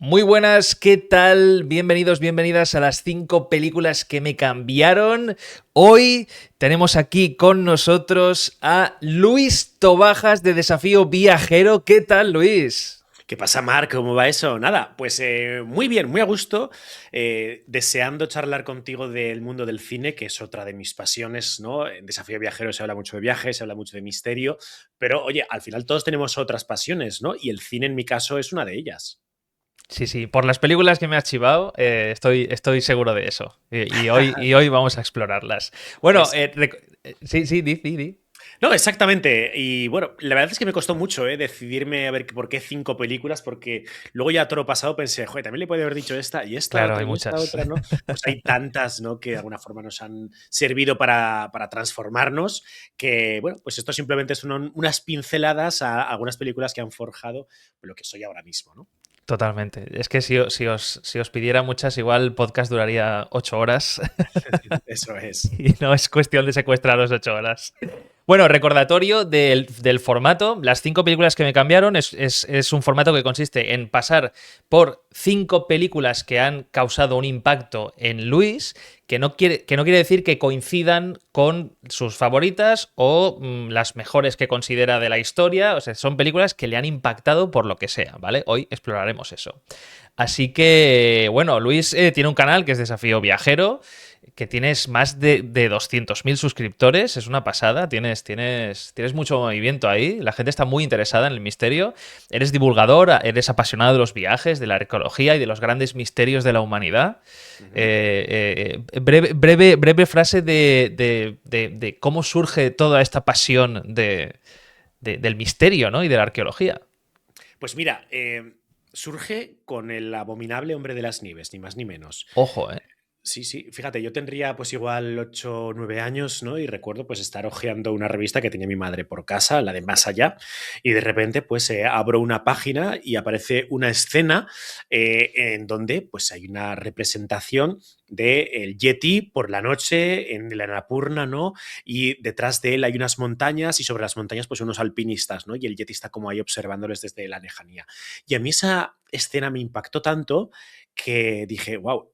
Muy buenas, ¿qué tal? Bienvenidos, bienvenidas a las 5 películas que me cambiaron. Hoy tenemos aquí con nosotros a Luis Tobajas de Desafío Viajero. ¿Qué tal, Luis? ¿Qué pasa, Marc? ¿Cómo va eso? Nada, pues muy bien, muy a gusto, deseando charlar contigo del mundo del cine, que es otra de mis pasiones, ¿no? En Desafío Viajero se habla mucho de viajes, se habla mucho de misterio, pero oye, al final todos tenemos otras pasiones, ¿no? Y el cine en mi caso es una de ellas. Sí, sí, por las películas que me has chivado, estoy seguro de eso. Y hoy vamos a explorarlas. Bueno, Exacto. sí, sí, di. No, exactamente. Y bueno, la verdad es que me costó mucho decidirme a ver por qué 5 películas, porque luego ya todo lo pasado pensé, joder, también le puede haber dicho esta y esta Claro, otra hay y esta muchas. otra, ¿no? Pues hay tantas, ¿no? Que de alguna forma nos han servido para transformarnos, que bueno, pues esto simplemente son unas pinceladas a algunas películas que han forjado lo que soy ahora mismo, ¿no? Totalmente. Es que si os pidiera muchas, igual el podcast duraría 8 horas. Eso es. Y no es cuestión de secuestraros 8 horas. Bueno, recordatorio del formato. Las 5 películas que me cambiaron es un formato que consiste en pasar por 5 películas que han causado un impacto en Luis, que no quiere decir que coincidan con sus favoritas o las mejores que considera de la historia. O sea, son películas que le han impactado por lo que sea, ¿vale? Hoy exploraremos eso. Así que, bueno, Luis tiene un canal que es Desafío Viajero, que tienes más de 200.000 suscriptores, es una pasada, tienes mucho movimiento ahí, la gente está muy interesada en el misterio, eres divulgador, eres apasionado de los viajes, de la arqueología y de los grandes misterios de la humanidad. Ujú. Breve frase de cómo surge toda esta pasión del misterio, ¿no? Y de la arqueología. Pues mira, surge con el abominable Hombre de las Nieves, ni más ni menos. Ojo, ¿eh? Sí, sí, fíjate, yo tendría pues igual 8 o 9 años, ¿no? Y recuerdo pues estar hojeando una revista que tenía mi madre por casa, la de Más Allá, y de repente pues abro una página y aparece una escena en donde pues hay una representación de el Yeti por la noche en la Annapurna, ¿no? Y detrás de él hay unas montañas y sobre las montañas pues unos alpinistas, ¿no? Y el Yeti está como ahí observándoles desde la lejanía. Y a mí esa escena me impactó tanto que dije, wow,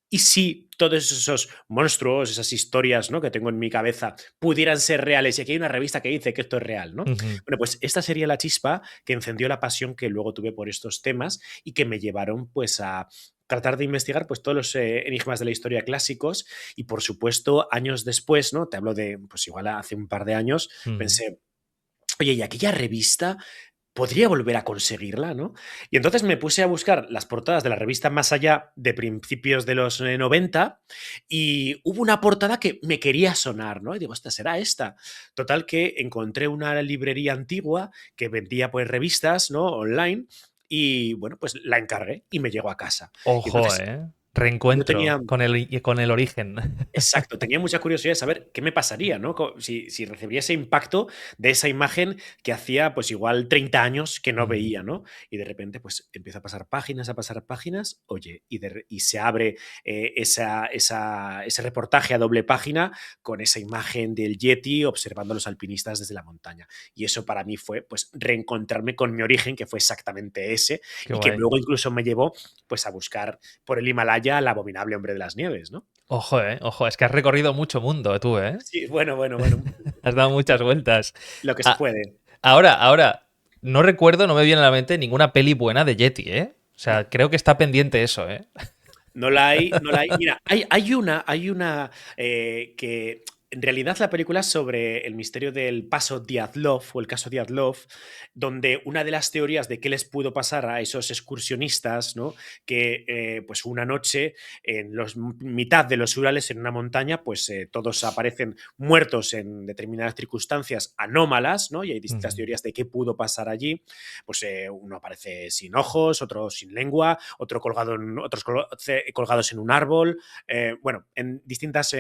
¿y si todos esos monstruos, esas historias, ¿no? Que tengo en mi cabeza pudieran ser reales? Y aquí hay una revista que dice que esto es real, ¿no? Ujú. Bueno, pues esta sería la chispa que encendió la pasión que luego tuve por estos temas y que me llevaron pues a tratar de investigar pues todos los enigmas de la historia clásicos y por supuesto años después, ¿no? Te hablo de pues igual hace un par de años, Ujú. pensé, oye, ¿y aquella revista podría volver a conseguirla, ¿no? Y entonces me puse a buscar las portadas de la revista Más Allá de principios de los 90 y hubo una portada que me quería sonar, ¿no? Y digo, esta será esta. Total que encontré una librería antigua que vendía pues revistas, ¿no? Online y bueno, pues la encargué y me llegó a casa. Y Ojo, entonces ¿eh? yo Reencuentro tenía con el origen. exacto, tenía mucha curiosidad de saber qué me pasaría, ¿no? Si recibiría ese impacto de esa imagen que hacía, pues igual 30 años que no Mm. veía, ¿no? Y de repente, pues empieza a pasar páginas, oye, y se abre ese reportaje a doble página con esa imagen del Yeti observando a los alpinistas desde la montaña. Y eso para mí fue, pues, reencontrarme con mi origen, que fue exactamente ese, Qué y que guay. luego incluso me llevó, pues, a buscar por el Himalaya al abominable Hombre de las Nieves, ¿no? Ojo, ojo, es que has recorrido mucho mundo tú, ¿eh? Sí, bueno, bueno, bueno. Has dado muchas vueltas. Lo que se Ah, puede. ahora, no recuerdo, no me viene a la mente ninguna peli buena de Yeti, ¿eh? O No, sea, creo que está pendiente eso, ¿eh? no la hay, no la hay. Mira, hay una que en realidad la película es sobre el misterio del paso Dyatlov o el caso Dyatlov, donde una de las teorías de qué les pudo pasar a esos excursionistas, ¿no? Que pues una noche en los mitad de los Urales en una montaña, pues todos aparecen muertos en determinadas circunstancias anómalas, ¿no? Y hay distintas Ujú. teorías de qué pudo pasar allí. Pues uno aparece sin ojos, otro sin lengua, otro colgado en, otros colgados en un árbol, bueno, en distintas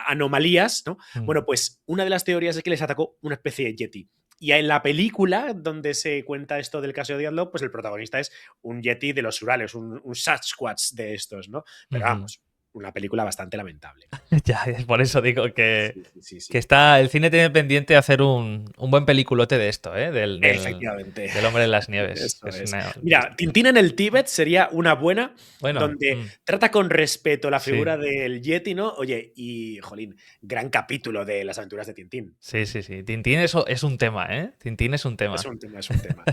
anomalías, ¿no? Mm. Bueno, pues una de las teorías es que les atacó una especie de yeti. Y en la película donde se cuenta esto del caso de Diablo, pues el protagonista es un yeti de los Urales, un Sasquatch de estos, ¿no? Pero Ujú. vamos. una película bastante lamentable. Ya, es por eso digo que, Sí, sí, sí, que sí. está, el cine tiene pendiente hacer un buen peliculote de esto, ¿eh? Efectivamente. Del Hombre en las Nieves. Eso es. Mira, Tintín en el Tíbet sería una buena, Bueno, donde trata con respeto la sí. figura del Yeti, ¿no? Oye, y, jolín, gran capítulo de las aventuras de Tintín. Sí, sí, sí. Tintín es un tema, ¿eh? Tintín es un Es tema. un tema, es un tema.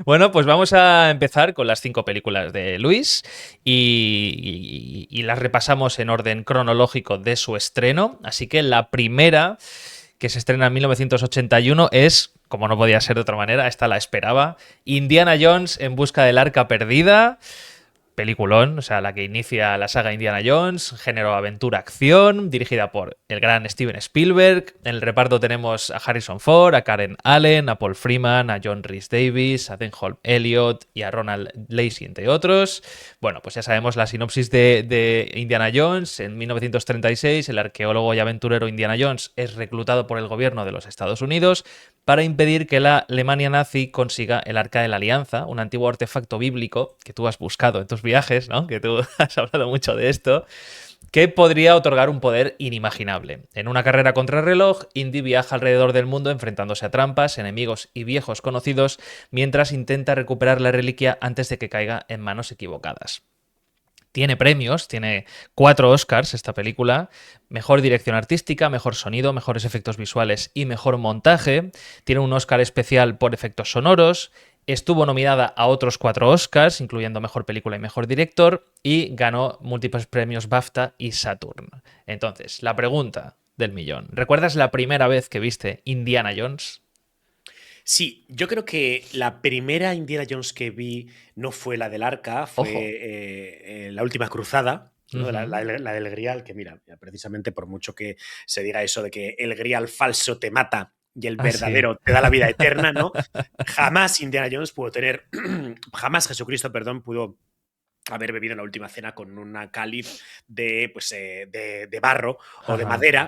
Bueno, pues vamos a empezar con las 5 películas de Luis y las repasamos en orden cronológico de su estreno. Así que la primera, que se estrena en 1981, es, como no podía ser de otra manera, esta la esperaba, Indiana Jones en busca del arca perdida. Peliculón, o sea, la que inicia la saga Indiana Jones, género aventura-acción, dirigida por el gran Steven Spielberg. En el reparto tenemos a Harrison Ford, a Karen Allen, a Paul Freeman, a John Rhys Davies, a Denholm Elliott y a Ronald Lacey, entre otros. Bueno, pues ya sabemos la sinopsis de Indiana Jones. En 1936, el arqueólogo y aventurero Indiana Jones es reclutado por el gobierno de los Estados Unidos para impedir que la Alemania nazi consiga el Arca de la Alianza, un antiguo artefacto bíblico que tú has buscado en tus viajes, ¿no? Que tú has hablado mucho de esto, que podría otorgar un poder inimaginable. En una carrera contrarreloj, Indy viaja alrededor del mundo enfrentándose a trampas, enemigos y viejos conocidos, mientras intenta recuperar la reliquia antes de que caiga en manos equivocadas. Tiene premios, tiene 4 Oscars esta película, mejor dirección artística, mejor sonido, mejores efectos visuales y mejor montaje. Tiene un Oscar especial por efectos sonoros. Estuvo nominada a otros 4 Oscars, incluyendo mejor película y mejor director, y ganó múltiples premios BAFTA y Saturn. Entonces, la pregunta del millón. ¿Recuerdas la primera vez que viste Indiana Jones? Sí, yo creo que la primera Indiana Jones que vi no fue la del Arca, fue Ojo. La Última Cruzada, ¿no? Ujú. La del Grial, que mira, precisamente por mucho que se diga eso de que el Grial falso te mata y el Ah, sí. verdadero te da la vida eterna, ¿no? Jamás Indiana Jones pudo tener, jamás Jesucristo, perdón, pudo haber bebido en la última cena con una cáliz de, pues, de barro o Ajá.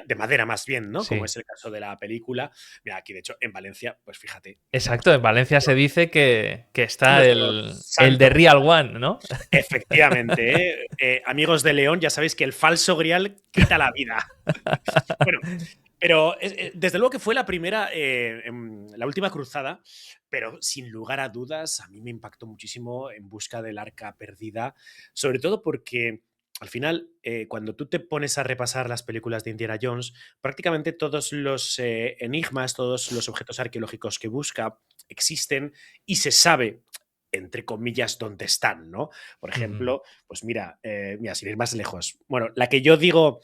de madera más bien, ¿no? Como Sí. es el caso de la película. Mira, aquí de hecho en Valencia, pues fíjate, Exacto, en Valencia se dice que está nuestro el de santo Real grial. One, ¿no? Efectivamente, amigos de León, ya sabéis que el falso grial quita la vida. Bueno, pero desde luego que fue la primera, la última cruzada, pero sin lugar a dudas, a mí me impactó muchísimo En busca del arca perdida, sobre todo porque al final, cuando tú te pones a repasar las películas de Indiana Jones, prácticamente todos los enigmas, todos los objetos arqueológicos que busca existen y se sabe entre comillas, dónde están, ¿no? Por Ujú. ejemplo, pues mira, mira, sin ir más lejos. Bueno, la que yo digo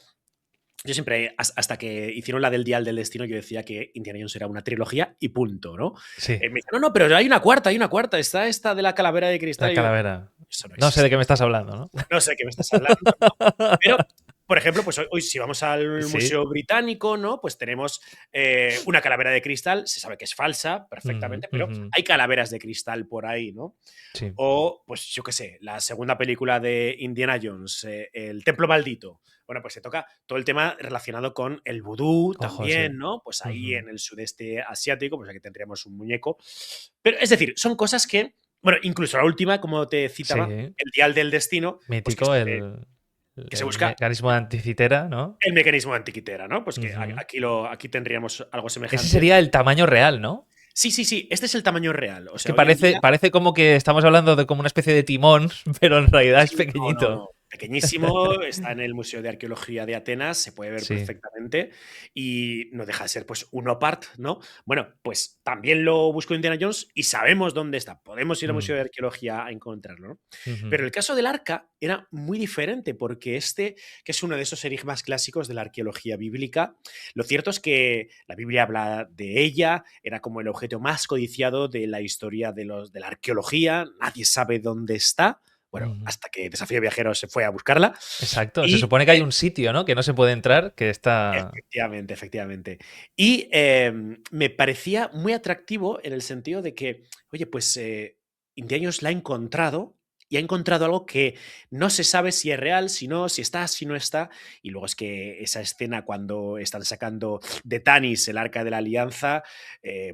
yo siempre, hasta que hicieron la del Dial del Destino, yo decía que Indiana Jones era una trilogía y punto, ¿no? Sí, Me dicen, no, no, pero hay una cuarta, está esta de la calavera de cristal. la Y yo, calavera. eso no No sé de qué existe. me estás hablando, ¿no? No sé de qué me estás hablando, ¿no? Pero, por ejemplo, pues hoy si vamos al Sí. Museo Británico, ¿no? Pues tenemos una calavera de cristal, se sabe que es falsa Ujú, perfectamente, pero ujú. hay calaveras de cristal por ahí, ¿no? Sí. O, pues yo qué sé, la segunda película de Indiana Jones, El Templo Maldito. Bueno, pues se toca todo el tema relacionado con el vudú Ojo, sí. también, ¿no? Pues ahí Ujú. en el sudeste asiático, pues aquí tendríamos un muñeco. Pero es decir, son cosas que, bueno, incluso la última, como te citaba, Sí. el Dial del Destino, pues Mítico que se el busca mecanismo de anticitera, ¿no? el mecanismo de antiquitera, ¿no? Pues que Ujú. aquí tendríamos algo Ese semejante. sería el tamaño real, ¿no? Sí, sí, sí, este es el tamaño real. O Es que sea, hoy en día parece como que estamos hablando de como una especie de timón, pero en realidad es sí, no, no, pequeñito. no. Pequeñísimo, está en el Museo de Arqueología de Atenas, se puede ver Sí. perfectamente y no deja de ser pues un opart, ¿no? Bueno, pues también lo buscó Indiana Jones y sabemos dónde está. Podemos ir al Mm. Museo de Arqueología a encontrarlo, ¿no? Ujú. Pero el caso del arca era muy diferente porque este, que es uno de esos enigmas clásicos de la arqueología bíblica, lo cierto es que la Biblia habla de ella, era como el objeto más codiciado de la historia de la arqueología, nadie sabe dónde está. Bueno, Ujú. hasta que Desafío Viajero se fue a buscarla. Exacto. Se Y supone que hay un sitio, ¿no? Que no se puede entrar, que está. efectivamente, efectivamente. Y me parecía muy atractivo en el sentido de que, oye, pues Indiana Jones la ha encontrado y ha encontrado algo que no se sabe si es real, si no, si está, si no está. Y luego es que esa escena cuando están sacando de Tanis el Arca de la Alianza,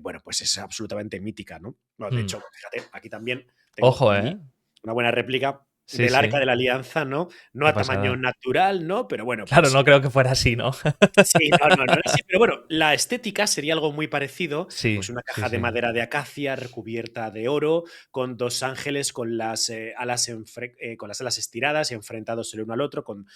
bueno, pues es absolutamente mítica, ¿no? Bueno, de Mm. hecho, fíjate, aquí también tengo Ojo, ¿eh? una buena réplica Sí, del Arca sí. de la Alianza, ¿no? No Qué a tamaño pasada. natural, ¿no? Pero bueno, Claro, pues no creo que fuera así, ¿no? sí, no, no, no era así, pero bueno, la estética sería algo muy parecido, pues Sí, una sí, caja de sí. madera de acacia recubierta de oro, con dos ángeles con con las alas estiradas y enfrentados el uno al otro, con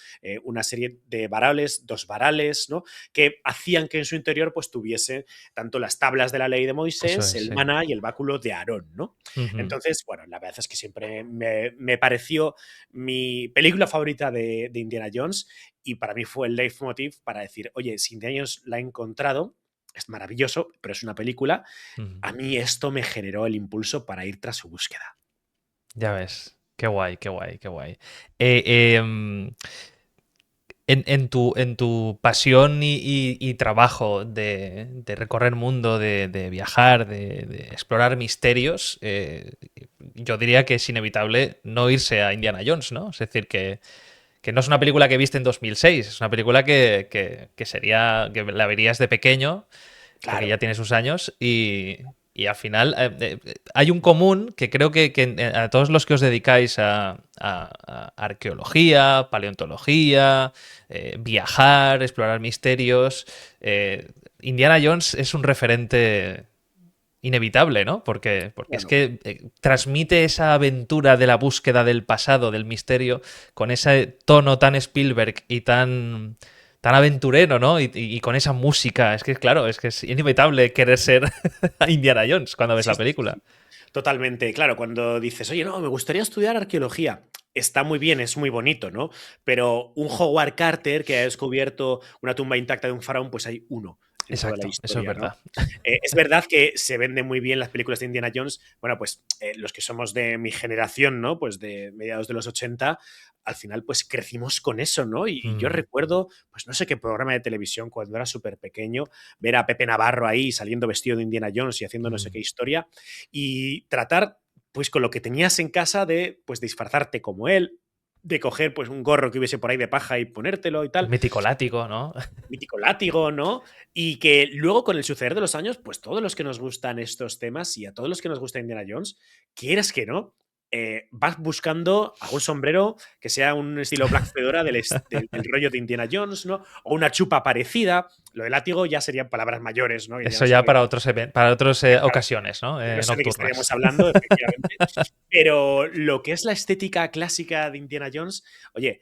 una serie de varales, dos varales, ¿no? Que hacían que en su interior pues tuviese tanto las tablas de la ley de Eso Moisés, es, el sí. maná y el báculo de Aarón, ¿no? Ujú. Entonces, bueno, la verdad es que siempre me pareció mi película favorita de Indiana Jones y para mí fue el leitmotiv para decir, oye, si Indiana Jones la he encontrado, es maravilloso, pero es una película, Ujú. a mí esto me generó el impulso para ir tras su búsqueda. Ya ves. Qué guay, qué guay, qué guay. Eh, em, en tu pasión y trabajo de recorrer mundo, de viajar, de explorar misterios, yo diría que es inevitable no irse a Indiana Jones, ¿no? Es decir, que no es una película que viste en 2006, es una película que la verías de pequeño, porque ya Claro. tiene sus años, y al final hay un común que creo que a todos los que os dedicáis a arqueología, paleontología, viajar, explorar misterios, Indiana Jones es un referente inevitable, ¿no? Porque es Bueno, que transmite esa aventura de la búsqueda del pasado, del misterio, con ese tono tan Spielberg y tan aventurero, ¿no? Y con esa música. Es que, claro, es que es inevitable querer ser Indiana Jones cuando ves sí, la sí, película. sí. Totalmente. Claro, cuando dices, oye, no, me gustaría estudiar arqueología. Está muy bien, es muy bonito, ¿no? Pero un Howard Carter que ha descubierto una tumba intacta de un faraón, pues hay uno en toda la Exacto, eso es historia, ¿no? verdad. Es verdad que se venden muy bien las películas de Indiana Jones. Bueno, pues los que somos de mi generación, ¿no? Pues de mediados de los 80 al final pues crecimos con eso, ¿no? Y yo Mm, recuerdo, pues no sé qué programa de televisión cuando era súper pequeño, ver a Pepe Navarro ahí saliendo vestido de Indiana Jones y haciendo no sé mm. qué historia y tratar pues con lo que tenías en casa de pues disfrazarte como él, de coger pues un gorro que hubiese por ahí de paja y ponértelo y El tal, mítico látigo, ¿no? mítico látigo, ¿no? Y que luego con el suceder de los años, pues todos los que nos gustan estos temas y a todos los que nos gusta Indiana Jones, quieras que no, vas buscando algún sombrero que sea un estilo Black Fedora del rollo de Indiana Jones, ¿no? O una chupa parecida. Lo de látigo ya serían palabras mayores, ¿no? Que ya Eso no ya sería para otros para otras para ocasiones, ¿no? ya no sé de qué estaríamos Nocturnas. hablando, efectivamente. Pero lo que es la estética clásica de Indiana Jones, oye,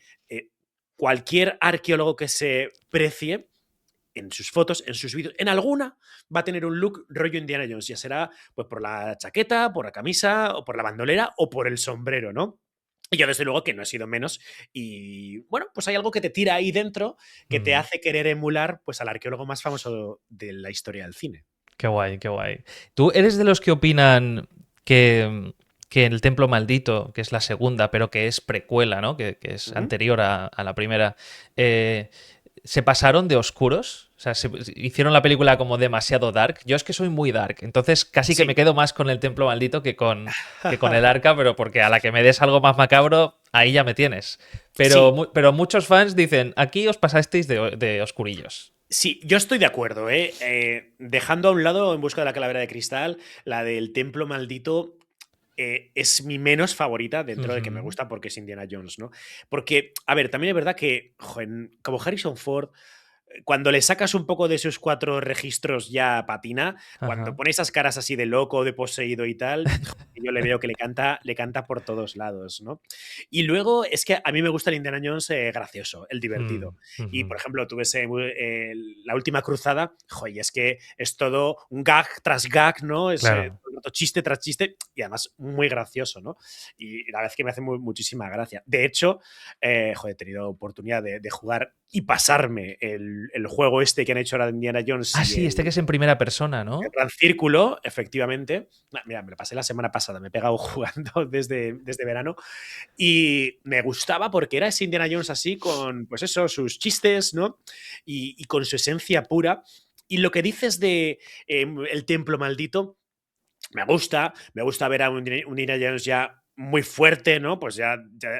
cualquier arqueólogo que se precie en sus fotos, en sus vídeos, en alguna va a tener un look rollo Indiana Jones, ya será pues por la chaqueta, por la camisa, o por la bandolera, o por el sombrero, ¿no? Y yo desde luego que no he sido menos y bueno, pues hay algo que te tira ahí dentro que te Mm. hace querer emular pues al arqueólogo más famoso de la historia del cine. Qué guay, qué guay. ¿Tú eres de los que opinan que el Templo Maldito, que es la segunda, pero que es precuela, ¿no? Que es Ujú. anterior a la primera, se pasaron de oscuros? O sea, hicieron la película como demasiado dark. Yo es que soy muy dark, entonces casi que me Sí. quedo más con el Templo Maldito que con el Arca, pero porque a la que me des algo más macabro, ahí ya me tienes. Pero, Sí, pero muchos fans dicen, aquí os pasasteis de oscurillos. sí, yo estoy de acuerdo, ¿eh? Dejando a un lado En busca de la calavera de cristal, la del templo maldito es mi menos favorita dentro de que me Ujú. gusta porque es Indiana Jones, ¿no? Porque, a ver, también es verdad que, joder, como Harrison Ford, cuando le sacas un poco de sus cuatro registros ya patina, cuando Ajá. pone esas caras así de loco, de poseído y tal, yo le veo que le canta por todos lados, ¿no? Y luego es que a mí me gusta el Indiana Jones gracioso, el divertido. Mm, Y, ujú. por ejemplo, tú ves La Última Cruzada, joder, es que es todo un gag tras gag, ¿no? Es Claro. todo el rato chiste tras chiste y además muy gracioso, ¿no? Y la verdad es que me hace muchísima gracia. De hecho, joder, he tenido oportunidad de jugar y pasarme el juego este que han hecho ahora de Indiana Jones Ah, y sí, este que es en primera persona, ¿no? Gran Círculo, efectivamente. Mira, me lo pasé la semana pasada, me he pegado jugando desde verano y me gustaba porque era ese Indiana Jones así con, pues eso, sus chistes, ¿no? Y con su esencia pura. Y lo que dices de el templo maldito, me gusta ver a un Indiana Jones ya muy fuerte, ¿no? Pues ya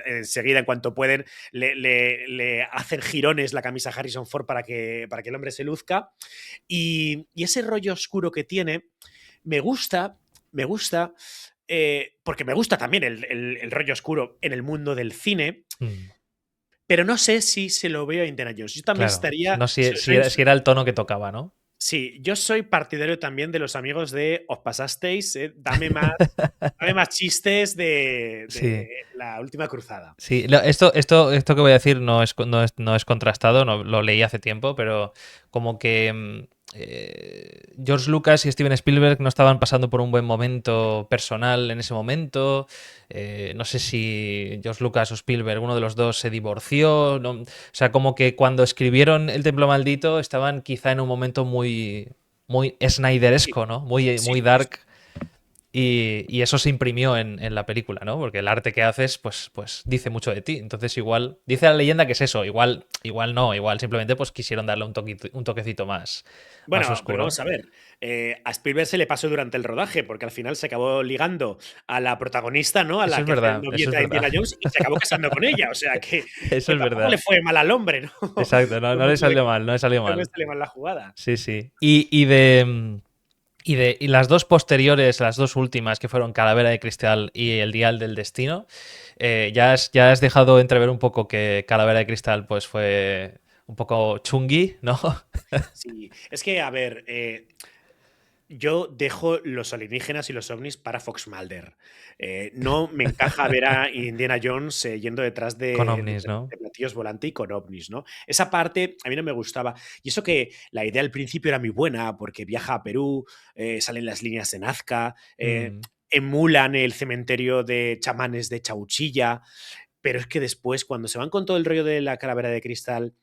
enseguida, en cuanto pueden, le hacen jirones la camisa Harrison Ford para que el hombre se luzca. Y ese rollo oscuro que tiene, me gusta, porque me gusta también el rollo oscuro en el mundo del cine, Mm, pero no sé si se lo veo a Indiana Jones. Yo también claro. estaría. No, si era el tono que tocaba, ¿no? Sí, yo soy partidario también de los amigos de os pasasteis, dame más chistes de Sí. la última cruzada. Sí, esto que voy a decir no es contrastado, no, lo leí hace tiempo, pero como que George Lucas y Steven Spielberg no estaban pasando por un buen momento personal en ese momento. No sé si George Lucas o Spielberg, uno de los dos, se divorció. O sea, como que cuando escribieron El Templo Maldito estaban quizá en un momento muy Sí, Snyderesco, ¿no? Muy sí, dark. Y eso se imprimió en la película, ¿no? Porque el arte que haces, pues dice mucho de ti. Entonces, igual, dice la leyenda que es eso, igual no, igual simplemente pues quisieron darle un toquecito más bueno, pero oscuro. vamos a ver. A Spielberg se le pasó durante el rodaje, porque al final se acabó ligando a la protagonista, ¿no? A Eso la es que hace de verdad, eso es novieta de verdad. Indiana Jones y se acabó casando con ella. O sea Eso que es tampoco le verdad. fue mal al hombre, ¿no? Exacto, no, no Como le se le salió mal, no le salió no le mal. sale mal la jugada. Sí, sí. Y las dos posteriores, las dos últimas, que fueron Calavera de Cristal y El Dial del Destino, ya has dejado entrever un poco que Calavera de Cristal pues fue un poco chungui, ¿no? Sí, es que, a ver, yo dejo los alienígenas y los ovnis para Fox Mulder. No me encaja ver a Indiana Jones yendo detrás Con de, ovnis, ¿no? de platillos volante y con ovnis, ¿no? Esa parte a mí no me gustaba. Y eso que la idea al principio era muy buena, porque viaja a Perú, salen las líneas de Nazca, Mm, emulan el cementerio de chamanes de Chauchilla, pero es que después, cuando se van con todo el rollo de la calavera de cristal,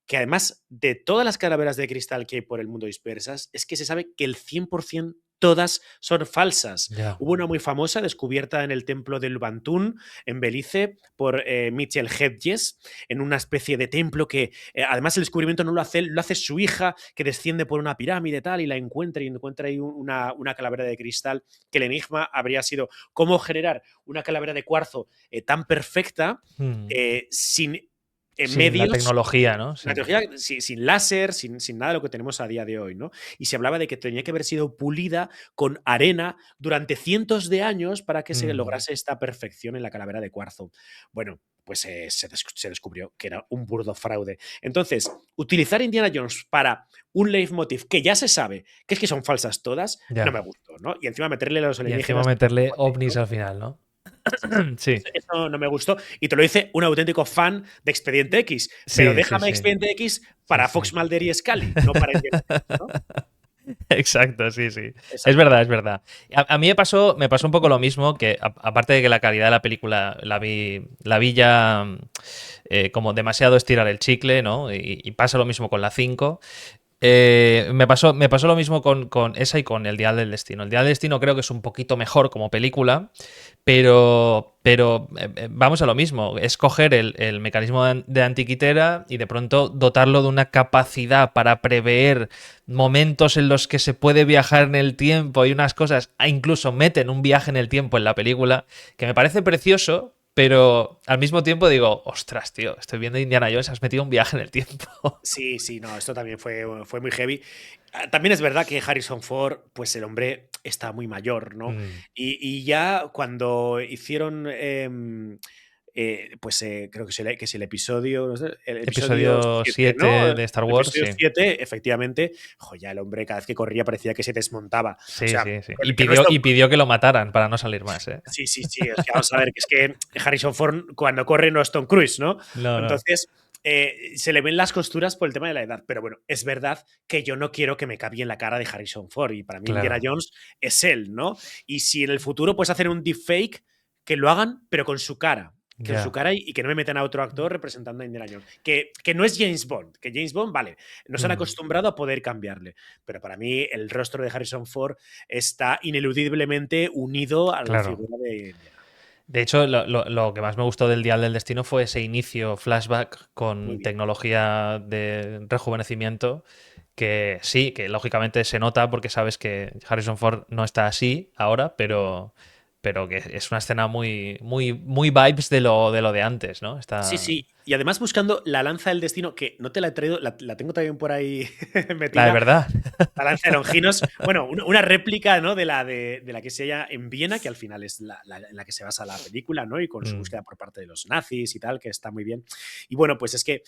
que además de todas las calaveras de cristal que hay por el mundo dispersas, es que se sabe que el 100% todas son falsas. ya. Hubo una muy famosa descubierta en el templo del Bantún, en Belice, por Mitchell Hedges, en una especie de templo que, además, el descubrimiento no lo hace su hija, que desciende por una pirámide tal, y la encuentra, y encuentra ahí una calavera de cristal, que el enigma habría sido cómo generar una calavera de cuarzo tan perfecta Mm. sin Sin la medios, tecnología, ¿no? la Sí. tecnología, sin láser, sin nada de lo que tenemos a día de hoy, ¿no? Y se hablaba de que tenía que haber sido pulida con arena durante cientos de años para que se Mm. lograse esta perfección en la calavera de cuarzo. Bueno, pues se descubrió que era un burdo fraude. Entonces, utilizar Indiana Jones para un leitmotiv que ya se sabe que es que son falsas todas, no Ya. me gustó, ¿no? Y encima meterle a los Y encima alienígenas. meterle ovnis al final, ¿no? Sí, sí. Sí. Eso no me gustó. Y te lo dice un auténtico fan de Expediente X. Pero Sí, sí, déjame sí. Expediente X Sí, para sí. Fox Mulder y Scully, no para Indiana Jones, ¿no? Exacto, sí, sí. Es Exacto. verdad, es verdad. A mí me pasó un poco lo mismo, que aparte de que la calidad de la película la vi ya como demasiado estirar el chicle, ¿no? Y pasa lo mismo con la 5. Me pasó lo mismo con esa y con El Dial del Destino. El Dial del Destino creo que es un poquito mejor como película, pero vamos a lo mismo. Es coger el mecanismo de antiquitera y de pronto dotarlo de una capacidad para prever momentos en los que se puede viajar en el tiempo y unas cosas. Incluso meten un viaje en el tiempo en la película, que me parece precioso. Pero al mismo tiempo digo, ostras, tío, estoy viendo Indiana Jones, has metido un viaje en el tiempo. Sí, sí, no, esto también fue muy heavy. También es verdad que Harrison Ford, pues el hombre está muy mayor, ¿no? Mm. Y ya cuando hicieron, pues creo que es el episodio, no sé, el episodio Episodio 7, ¿no? 7 de Star El Wars, episodio sí. 7, efectivamente, ya el hombre cada vez que corría parecía que se desmontaba. O Sí, sea, sí, sí. Y que no es pidió, Tom y Cruise. pidió que lo mataran para no salir más, ¿eh? Sí, sí, sí. O sea, vamos a ver, que es que Harrison Ford cuando corre no es Tom Cruise, ¿no? No, no. Entonces, se le ven las costuras por el tema de la edad. Pero bueno, es verdad que yo no quiero que me cambie en la cara de Harrison Ford. Y para mí Indiana Claro, Jones es él, ¿no? Y si en el futuro puedes hacer un deepfake, que lo hagan, pero con su cara. Que en su ya. cara y que no me metan a otro actor representando a Indiana Jones. Que no es James Bond. Que James Bond, vale, nos han Mm. acostumbrado a poder cambiarle. Pero para mí el rostro de Harrison Ford está ineludiblemente unido a la Claro. figura de Indiana. De hecho, lo que más me gustó del Dial del Destino fue ese inicio flashback Muy con bien. tecnología de rejuvenecimiento, que sí, que lógicamente se nota porque sabes que Harrison Ford no está así ahora, pero que es una escena muy, muy, muy vibes de lo de antes, ¿no? Sí, Está. sí. Y además buscando la lanza del destino, que no te la he traído, la tengo también por ahí La de metida. verdad. La lanza de Longinos, bueno, una réplica, ¿no? de la que se halla en Viena, que al final es en la que se basa la película, ¿no? Y con su Mm, búsqueda por parte de los nazis y tal, que está muy bien. Y bueno, pues es que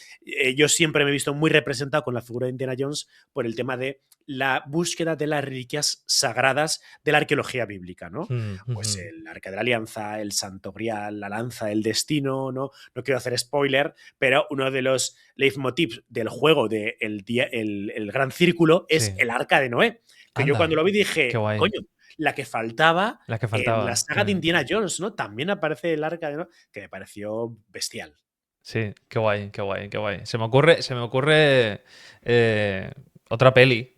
yo siempre me he visto muy representado con la figura de Indiana Jones por el tema de la búsqueda de las reliquias sagradas de la arqueología bíblica, ¿no? Pues ujú. el Arca de la Alianza, el Santo Grial, la Lanza del Destino, ¿no? No quiero hacer spoiler, pero uno de los leitmotivs del juego de el Gran Círculo es Sí. el Arca de Noé. Que yo cuando Anda, lo vi qué dije, guay. coño, la que faltaba La que en la faltaba. saga de Indiana Jones, ¿no? También aparece el Arca de Noé, que me pareció bestial. Sí, qué guay, qué guay, qué guay. Se me ocurre eh, otra peli,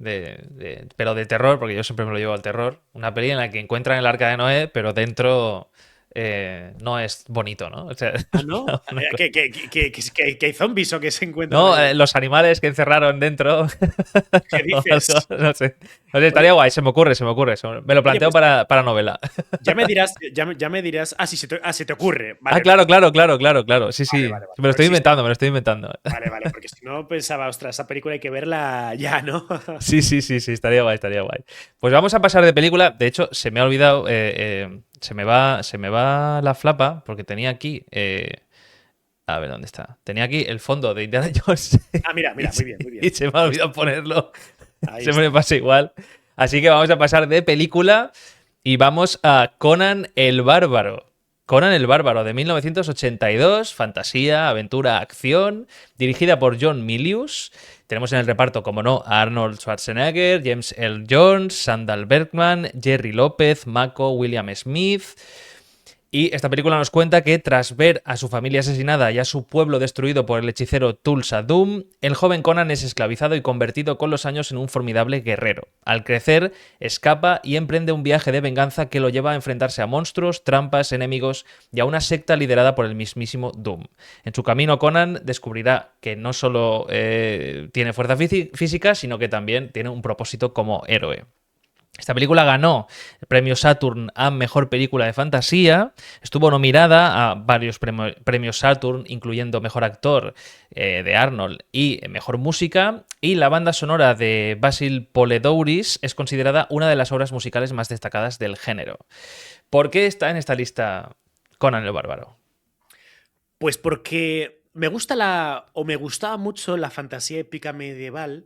pero de terror, porque yo siempre me lo llevo al terror. Una peli en la que encuentran el arca de Noé, pero dentro no es bonito, ¿no? O sea, Ah, ¿no? una cosa- ¿Que hay zombies o que se encuentran no, ahí? los animales que encerraron dentro. ¿Qué O algo, dices? no sé. No sé, estaría Oye, guay, se me ocurre, se me ocurre. Me lo oye, planteo pues para novela. ya me dirás, sí, se te ocurre. Ah, Vale, claro, claro, claro, claro, claro. Sí, vale, sí. vale, vale. Me lo estoy Pues sí, inventando, me lo estoy inventando. vale, vale, porque si no pensaba, ostras, esa película hay que verla ya, ¿no? Sí, sí, sí, sí, estaría guay, estaría guay. Pues vamos a pasar de película. De hecho, se me ha olvidado, se me va la flapa, porque tenía aquí, a ver, ¿dónde está? Tenía aquí el fondo de Indiana Jones Ah, mira, y mira, muy bien, muy y bien. se me ha Ahí está, olvidado ponerlo. ahí Siempre me está. pasa igual. Así que vamos a pasar de película y vamos a Conan el Bárbaro. Conan el Bárbaro de 1982, fantasía, aventura, acción, dirigida por John Milius. Tenemos en el reparto, como no, a Arnold Schwarzenegger, James Earl Jones, Sandal Bergman, Jerry López, Mako, William Smith. Y esta película nos cuenta que tras ver a su familia asesinada y a su pueblo destruido por el hechicero Tulsa Doom, el joven Conan es esclavizado y convertido con los años en un formidable guerrero. Al crecer, escapa y emprende un viaje de venganza que lo lleva a enfrentarse a monstruos, trampas, enemigos y a una secta liderada por el mismísimo Doom. En su camino, Conan descubrirá que no solo tiene fuerza física, sino que también tiene un propósito como héroe. Esta película ganó el premio Saturn a Mejor Película de Fantasía, estuvo nominada a varios premios Saturn, incluyendo Mejor Actor de Arnold y Mejor Música, y la banda sonora de Basil Poledouris es considerada una de las obras musicales más destacadas del género. ¿Por qué está en esta lista Conan el Bárbaro? Pues porque me gustaba mucho la fantasía épica medieval.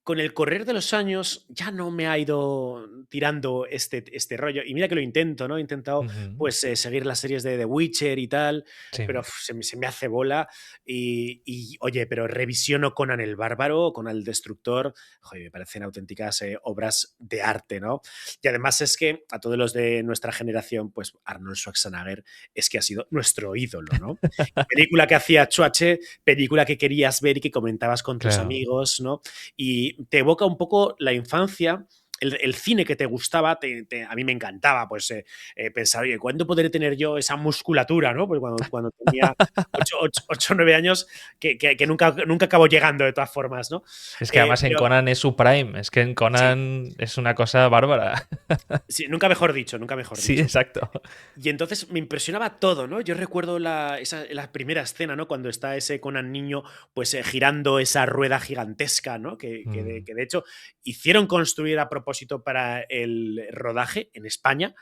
Con el correr de los años ya no me ha ido tirando este rollo. Y mira que lo intento, ¿no? He intentado Ujú. pues seguir las series de The Witcher y tal, Sí. pero se me hace bola. Oye, pero revisiono Conan el Bárbaro, Conan el Destructor, joder, me parecen auténticas obras de arte, ¿no? Y además es que a todos los de nuestra generación, pues Arnold Schwarzenegger es que ha sido nuestro ídolo, ¿no? Película que hacía Chuache, película que querías ver y que comentabas con tus Claro. amigos, ¿no? Y te evoca un poco la infancia. El cine que te gustaba, a mí me encantaba, pues pensar, oye, ¿cuándo podré tener yo esa musculatura, ¿no? Pues cuando tenía 8 o 9 años, que nunca acabo llegando de todas formas, ¿no? Es que además en Pero Conan es su prime, es que en sí, Conan es una cosa bárbara. sí, nunca mejor dicho, nunca mejor Sí, dicho. exacto. Y entonces me impresionaba todo, ¿no? Yo recuerdo la primera escena, ¿no? Cuando está ese Conan niño, pues girando esa rueda gigantesca, ¿no? Mm. Que de hecho hicieron construir a propósito para el rodaje en España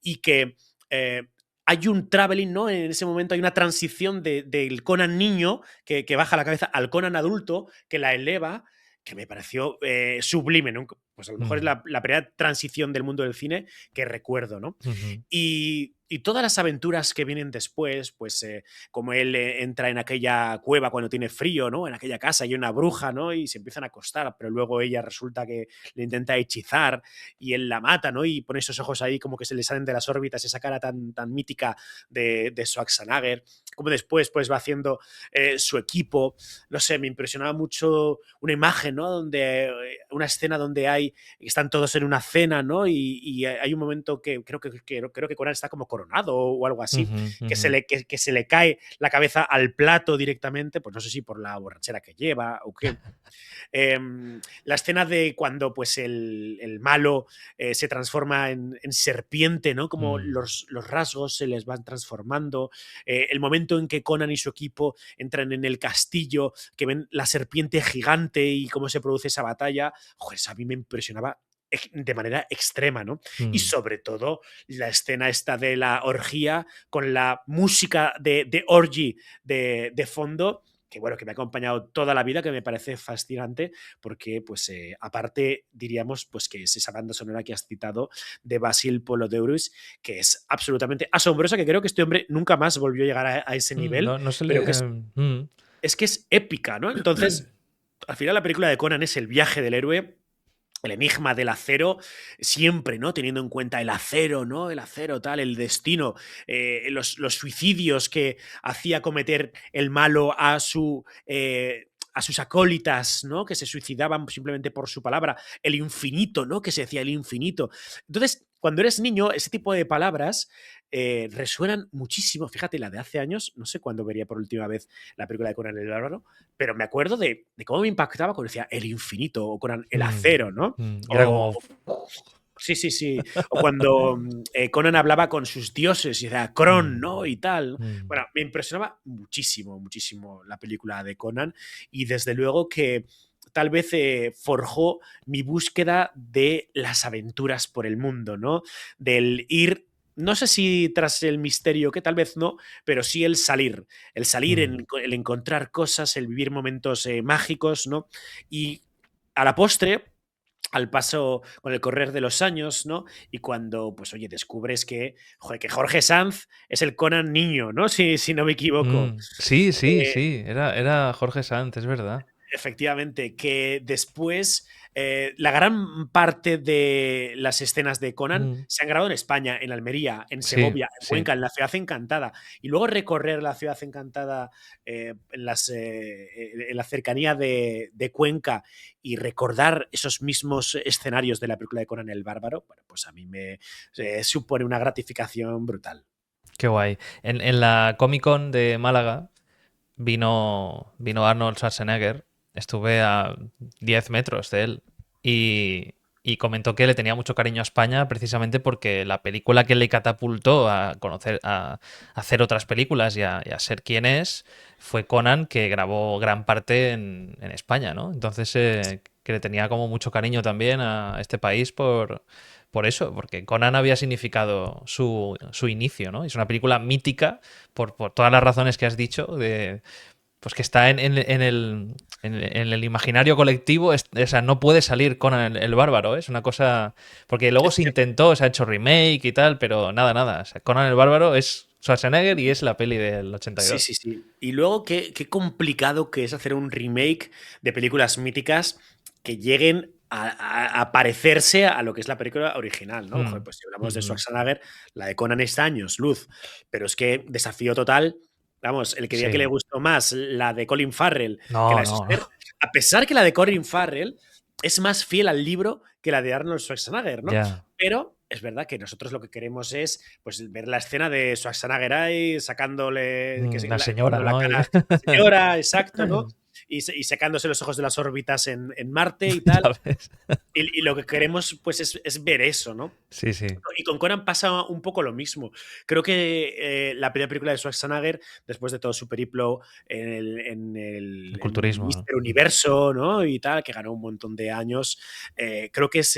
y que eh, hay un traveling, ¿no? En ese momento hay una transición del Conan niño que baja la cabeza al Conan adulto que la eleva, que me pareció sublime, ¿no? Pues a lo mejor es Mm. la primera transición del mundo del cine que recuerdo, ¿no? Ujú. Y todas las aventuras que vienen después, pues como él entra en aquella cueva cuando tiene frío, ¿no? En aquella casa y hay una bruja, ¿no? Y se empiezan a acostar, pero luego ella resulta que le intenta hechizar y él la mata, ¿no? Y pone esos ojos ahí como que se le salen de las órbitas, esa cara tan mítica de Schwarzenegger. Como después pues va haciendo su equipo, no sé, me impresionaba mucho una imagen, ¿no? Una escena donde están todos en una cena, ¿no? Y hay un momento que creo que Conan está como coronado o algo así, Ujú, que ujú. que se le cae la cabeza al plato directamente, pues no sé si por la borrachera que lleva o qué. La escena de cuando pues el malo se transforma en serpiente, ¿no? Como Mm, los rasgos se les van transformando. El momento en que Conan y su equipo entran en el castillo, que ven la serpiente gigante y cómo se produce esa batalla, joder, eso a mí me impresionaba de manera extrema, ¿no? Y mm. sobre todo la escena esta de la orgía con la música de Orgy de fondo, que bueno, que me ha acompañado toda la vida, que me parece fascinante, porque pues aparte diríamos pues que es esa banda sonora que has citado de Basil Polodeuris, que es absolutamente asombrosa, que creo que este hombre nunca más volvió a llegar a ese nivel, No, no se pero le. que es que es épica, ¿no? Entonces, al final la película de Conan es el viaje del héroe, el enigma del acero, siempre, ¿no? Teniendo en cuenta el acero, ¿no? El acero, tal, el destino, los suicidios que hacía cometer el malo a sus acólitas, ¿no? Que se suicidaban simplemente por su palabra, el infinito, ¿no? Que se decía el infinito. Entonces, cuando eres niño, ese tipo de palabras resuenan muchísimo. Fíjate, la de hace años, no sé cuándo vería por última vez la película de Conan el Bárbaro, pero me acuerdo de cómo me impactaba cuando decía el infinito o Conan el Mm, acero, ¿no? y era como. Sí, sí, sí. O cuando Conan hablaba con sus dioses y decía Kron, ¿no? Mm, Y tal. mm, Bueno, me impresionaba muchísimo, muchísimo la película de Conan y desde luego que tal vez forjó mi búsqueda de las aventuras por el mundo, ¿no? Del ir, no sé si tras el misterio, que tal vez no, pero sí el salir, mm. el encontrar cosas, el vivir momentos mágicos, ¿no? Y a la postre, al paso, con el correr de los años, ¿no? Y cuando, pues oye, descubres que, joder, que Jorge Sanz es el Conan niño, ¿no? Si no me equivoco. Sí, sí, Eh, sí. Era Jorge Sanz, es verdad. Efectivamente, que después la gran parte de las escenas de Conan Mm, se han grabado en España, en Almería, en sí, Segovia, en sí. Cuenca, en la Ciudad Encantada. Y luego recorrer la Ciudad Encantada en la cercanía de Cuenca y recordar esos mismos escenarios de la película de Conan el Bárbaro, bueno, pues a mí me supone una gratificación brutal. Qué guay. En la Comic Con de Málaga vino Arnold Schwarzenegger. Estuve a 10 metros de él y comentó que le tenía mucho cariño a España precisamente porque la película que le catapultó a conocer, a hacer otras películas y a ser quien es, fue Conan, que grabó gran parte en España, ¿no? Entonces, que le tenía como mucho cariño también a este país por eso, porque Conan había significado su inicio, ¿no? Es una película mítica por todas las razones que has dicho, pues que está en el imaginario colectivo, o sea, no puede salir Conan el bárbaro, ¿eh? Es una cosa. Porque luego Es se cierto. intentó, se ha hecho remake y tal, pero nada, nada. O sea, Conan el bárbaro es Schwarzenegger y es la peli del Sí, 82. sí, sí. Y luego qué complicado que es hacer un remake de películas míticas que lleguen a parecerse a lo que es la película original, ¿no? Joder, Mm, pues si hablamos de ujú. Schwarzenegger, la de Conan está años luz, pero es que Desafío Total, vamos, el que diga que le Sí. gustó más la de Colin Farrell que la No, de no, no. Schwarzenegger, a pesar que la de Colin Farrell es más fiel al libro que la de Arnold Schwarzenegger, ¿no? Ya. Pero es verdad que nosotros lo que queremos es pues, ver la escena de Schwarzenegger ahí sacándole La poniendo señora, la ¿no? cara la señora, exacto, ¿no? Y secándose los ojos de las órbitas en Marte y tal. Ya ves. Y lo que queremos pues es ver eso, ¿no? Sí, sí. Y con Conan pasa un poco lo mismo. Creo que la primera película de Schwarzenegger, después de todo su periplo El en el culturismo, ¿no? Mister Universo, ¿no? Y tal, que ganó un montón de años, creo que es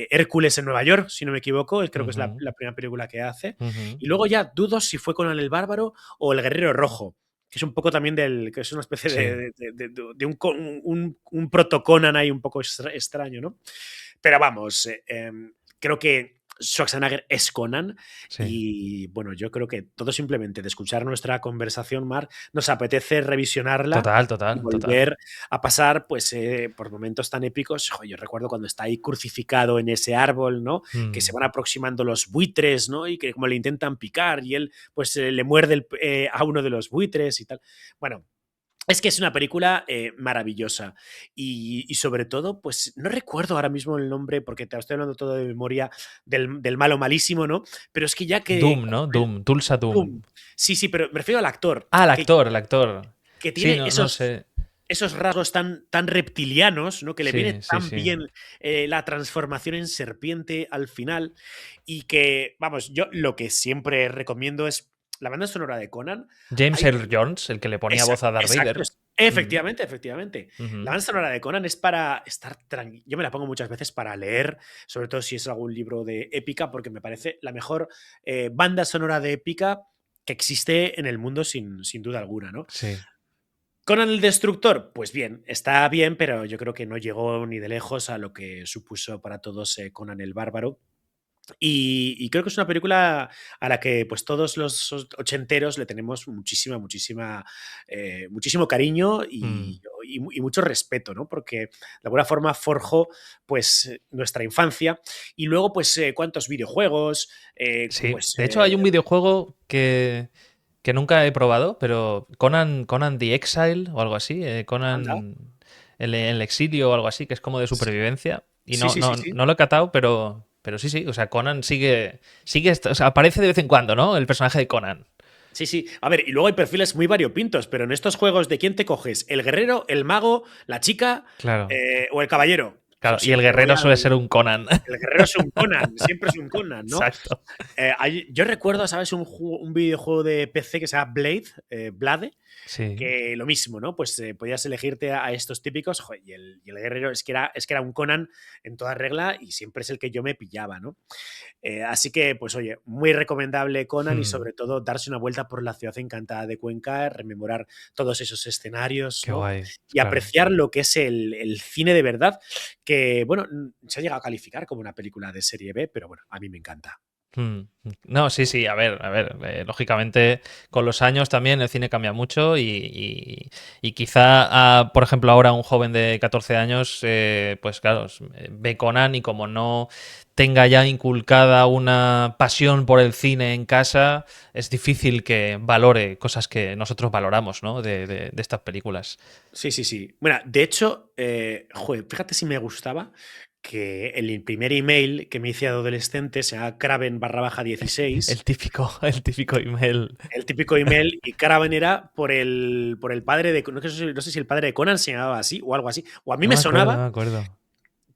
Hércules en Nueva York, si no me equivoco, creo que es Ujú, la primera película que hace. ujú. Y luego ya dudo si fue Conan el Bárbaro o el Guerrero Rojo, que es un poco también que es una especie Sí, de un proto-Conan ahí un poco extraño, ¿no? Pero vamos, creo que Schwarzenegger es Conan sí. y bueno, yo creo que todo simplemente de escuchar nuestra conversación, Mar, nos apetece revisionarla Total, y total, total. volver a pasar pues por momentos tan épicos. Jo, yo recuerdo cuando está ahí crucificado en ese árbol, ¿no? Que se Mm. van aproximando los buitres, ¿no? Y que como le intentan picar y él pues le muerde a uno de los buitres y tal. Bueno, Es que es una película maravillosa y sobre todo, pues no recuerdo ahora mismo el nombre porque te lo estoy hablando todo de memoria del malo malísimo, ¿no? Pero es que ya que... Doom, ¿no? Doom, Tulsa Doom. Doom. Sí, sí, pero me refiero al actor, Ah, el que, actor, el actor. que Sí, tiene no esos, sé. esos rasgos tan reptilianos, ¿no? Que le viene Sí, sí, tan sí. bien la transformación en serpiente al final y que, vamos, yo lo que siempre recomiendo es la banda sonora de Conan. James Hay Earl Jones, el que le ponía voz a Darth Exacto. Vader. Mm, Efectivamente, efectivamente. La ujú. banda sonora de Conan es para estar tranquilo. Yo me la pongo muchas veces para leer, sobre todo si es algún libro de épica, porque me parece la mejor banda sonora de épica que existe en el mundo sin duda alguna, ¿no? Sí. Conan el Destructor, pues bien, está bien, pero yo creo que no llegó ni de lejos a lo que supuso para todos Conan el Bárbaro. Y creo que es una película a la que pues todos los ochenteros le tenemos muchísimo cariño Mm. y mucho respeto, ¿no? Porque de alguna forma forjó pues nuestra infancia y luego pues cuántos videojuegos, Sí. De hecho, hay un videojuego que nunca he probado, pero Conan the Exile o algo así. anda. Conan el exilio o algo así, que es como de supervivencia. Y Sí, no, sí, sí, no, sí. no lo he catado, pero sí, sí. O sea, Conan o sea, aparece de vez en cuando, ¿no? El personaje de Conan. Sí, sí. A ver, y luego hay perfiles muy variopintos, pero en estos juegos, ¿de quién te coges? ¿El guerrero, el mago, la chica Claro. o el caballero? Claro. Pues Y el siempre voy guerrero suele al. ser un Conan. El guerrero es un Conan, siempre es un Conan, ¿no? Exacto. Yo recuerdo, ¿sabes? Un videojuego de PC que se llama Blade, Sí. que lo mismo, ¿no? Pues podías elegirte a estos típicos, joder, y el guerrero es que era un Conan en toda regla y siempre es el que yo me pillaba, ¿no? Así que, pues oye, muy recomendable Conan y Hmm, sobre todo darse una vuelta por la ciudad encantada de Cuenca, rememorar todos esos escenarios, qué ¿no? guay. Y Claro. apreciar lo que es el cine de verdad, que, bueno, se ha llegado a calificar como una película de serie B, pero bueno, a mí me encanta. No, sí, sí, a ver, lógicamente con los años también el cine cambia mucho y quizá, por ejemplo, ahora un joven de 14 años, pues claro, ve Conan y como no tenga ya inculcada una pasión por el cine en casa, es difícil que valore cosas que nosotros valoramos, ¿no? De estas películas. Sí, sí, sí. Bueno, de hecho, joder, fíjate si me gustaba que el primer email que me hice de adolescente se llama Kraven barra baja 16. El típico email. El típico email, y Kraven era por el padre de. No sé si el padre de Conan se llamaba así o algo así. O a mí No me me acuerdo, no sonaba me acuerdo.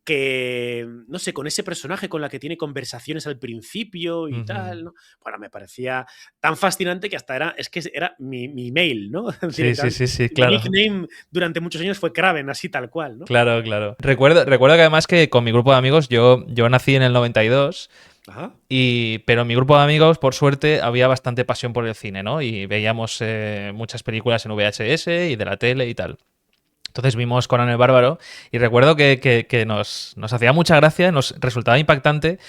que, no sé, con ese personaje con la que tiene conversaciones al principio y Ujú. tal, ¿no? Bueno, me parecía tan fascinante que hasta era mi email, ¿no? Sí, sí, Directamente. sí, sí, Mi claro. nickname durante muchos años fue Kraven, así tal cual, ¿no? Claro, claro. Recuerdo que además que con mi grupo de amigos, yo nací en el 92, Ajá. pero en mi grupo de amigos, por suerte, había bastante pasión por el cine, ¿no? Y veíamos muchas películas en VHS y de la tele y tal. Entonces vimos Conan el Bárbaro y recuerdo que nos hacía mucha gracia, nos resultaba impactante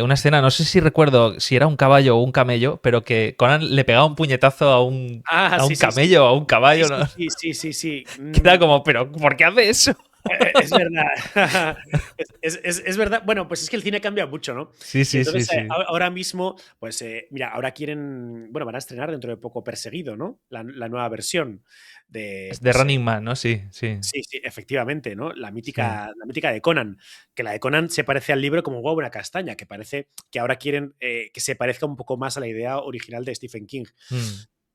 una escena, no sé si recuerdo si era un caballo o un camello, pero que Conan le pegaba un puñetazo Ah, a un sí, sí, sí. camello o a un Sí, caballo, sí, ¿no? sí, sí, sí, sí. Que era como, pero ¿por qué hace eso? Es verdad. Es verdad. Bueno, pues es que el cine cambia mucho, ¿no? Sí, Y sí, sí, entonces, sí. ahora mismo, pues mira, ahora quieren, bueno, van a estrenar dentro de poco Perseguido, ¿no? La nueva versión de, Es de pues, Running Man, ¿no? Sí, sí, sí, sí, efectivamente, ¿no? La sí. mítica, la mítica de Conan, que la de Conan se parece al libro como huevo a una castaña, que parece que ahora quieren que se parezca un poco más a la idea original de Stephen King. Mm,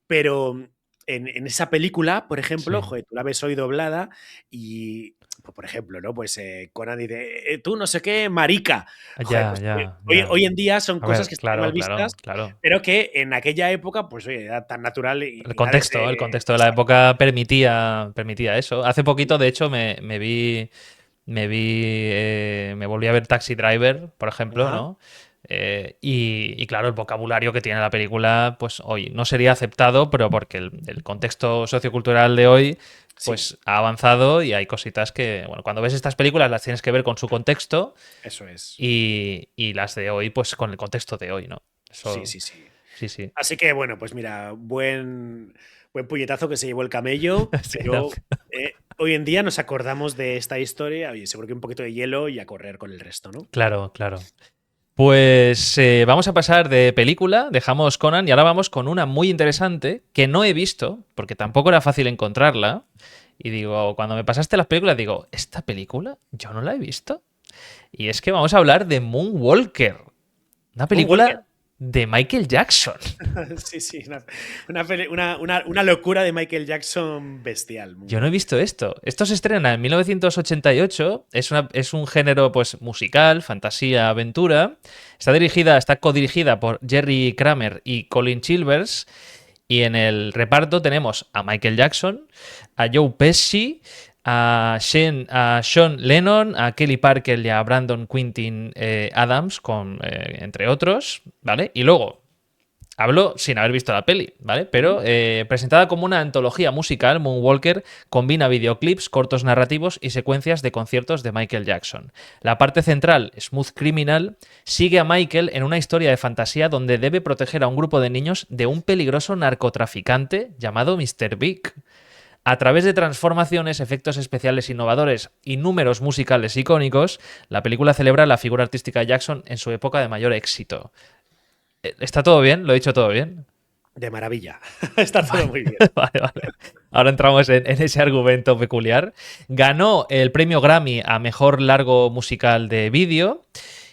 Pero en esa película, por ejemplo, sí. joder, tú la ves hoy doblada y, pues, por ejemplo, ¿no? Pues Conan dice, tú no sé qué, marica. Joder, Ya, pues ya, hoy ya. en día son A cosas ver, que están mal claro, claro, vistas, claro. pero que en aquella época, pues oye, era tan natural y nadie se. El contexto de la Exacto. época permitía eso. Hace poquito, de hecho, me volví a ver Taxi Driver, por ejemplo, Ajá. ¿no? Y claro, el vocabulario que tiene la película, pues hoy no sería aceptado, pero porque el contexto sociocultural de hoy, Sí, pues ha avanzado y hay cositas que, bueno, cuando ves estas películas las tienes que ver con su contexto eso es. y las de hoy, pues con el contexto de hoy, ¿no? Sí, Eso, sí, sí. sí, sí. Así que bueno, pues mira, buen puñetazo que se llevó el camello, Sí, no, pero hoy en día nos acordamos de esta historia, oye, seguro que un poquito de hielo y a correr con el resto, ¿no? claro, claro. Pues vamos a pasar de película, dejamos Conan y ahora vamos con una muy interesante que no he visto, porque tampoco era fácil encontrarla. Y digo, cuando me pasaste las películas, digo, ¿esta película yo no la he visto? Y es que vamos a hablar de Moonwalker, una Moonwalker. película de Michael Jackson. Sí, sí, una locura de Michael Jackson bestial, Yo no he Moonwalker. visto esto. Esto se estrena en 1988. Es un género pues, musical, fantasía, aventura. Está codirigida por Jerry Kramer y Colin Chilvers. Y en el reparto tenemos a Michael Jackson, a Joe Pesci, a Sean Lennon, a Kelly Parker y a Brandon Quintin Adams, entre otros, ¿vale? Y luego hablo sin haber visto la peli, ¿vale? Pero presentada como una antología musical, Moonwalker combina videoclips, cortos narrativos y secuencias de conciertos de Michael Jackson. La parte central, Smooth Criminal, sigue a Michael en una historia de fantasía donde debe proteger a un grupo de niños de un peligroso narcotraficante llamado Mr. Big. A través de transformaciones, efectos especiales innovadores y números musicales icónicos, la película celebra la figura artística de Jackson en su época de mayor éxito. ¿Está todo bien? ¿Lo he dicho todo bien? De maravilla. Está todo Vale, muy bien. vale, vale. Ahora entramos en ese argumento peculiar. Ganó el premio Grammy a Mejor Largo Musical de Vídeo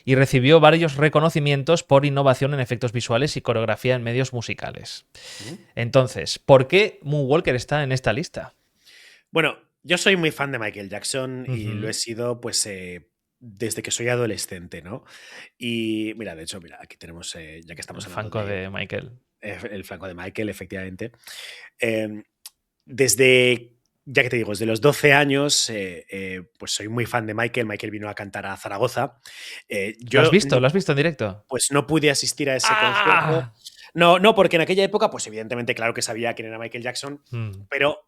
y recibió varios reconocimientos por innovación en efectos visuales y coreografía en medios musicales. Entonces, ¿por qué Moonwalker está en esta lista? Bueno, yo soy muy fan de Michael Jackson y lo he Ujú. sido pues desde que soy adolescente, ¿no? Y mira, de hecho, mira, aquí tenemos, ya que El estamos hablando Funko de de Michael. el flanco de Michael, efectivamente. Eh, desde, ya que te digo, desde los 12 años, pues soy muy fan de Michael. Michael vino a cantar a Zaragoza. ¿Lo has Yo visto? no, ¿Lo has visto en directo? pues no pude asistir a ese concierto. ¡Ah! No, no, porque en aquella época, pues evidentemente, claro que sabía quién era Michael Jackson, Mm, pero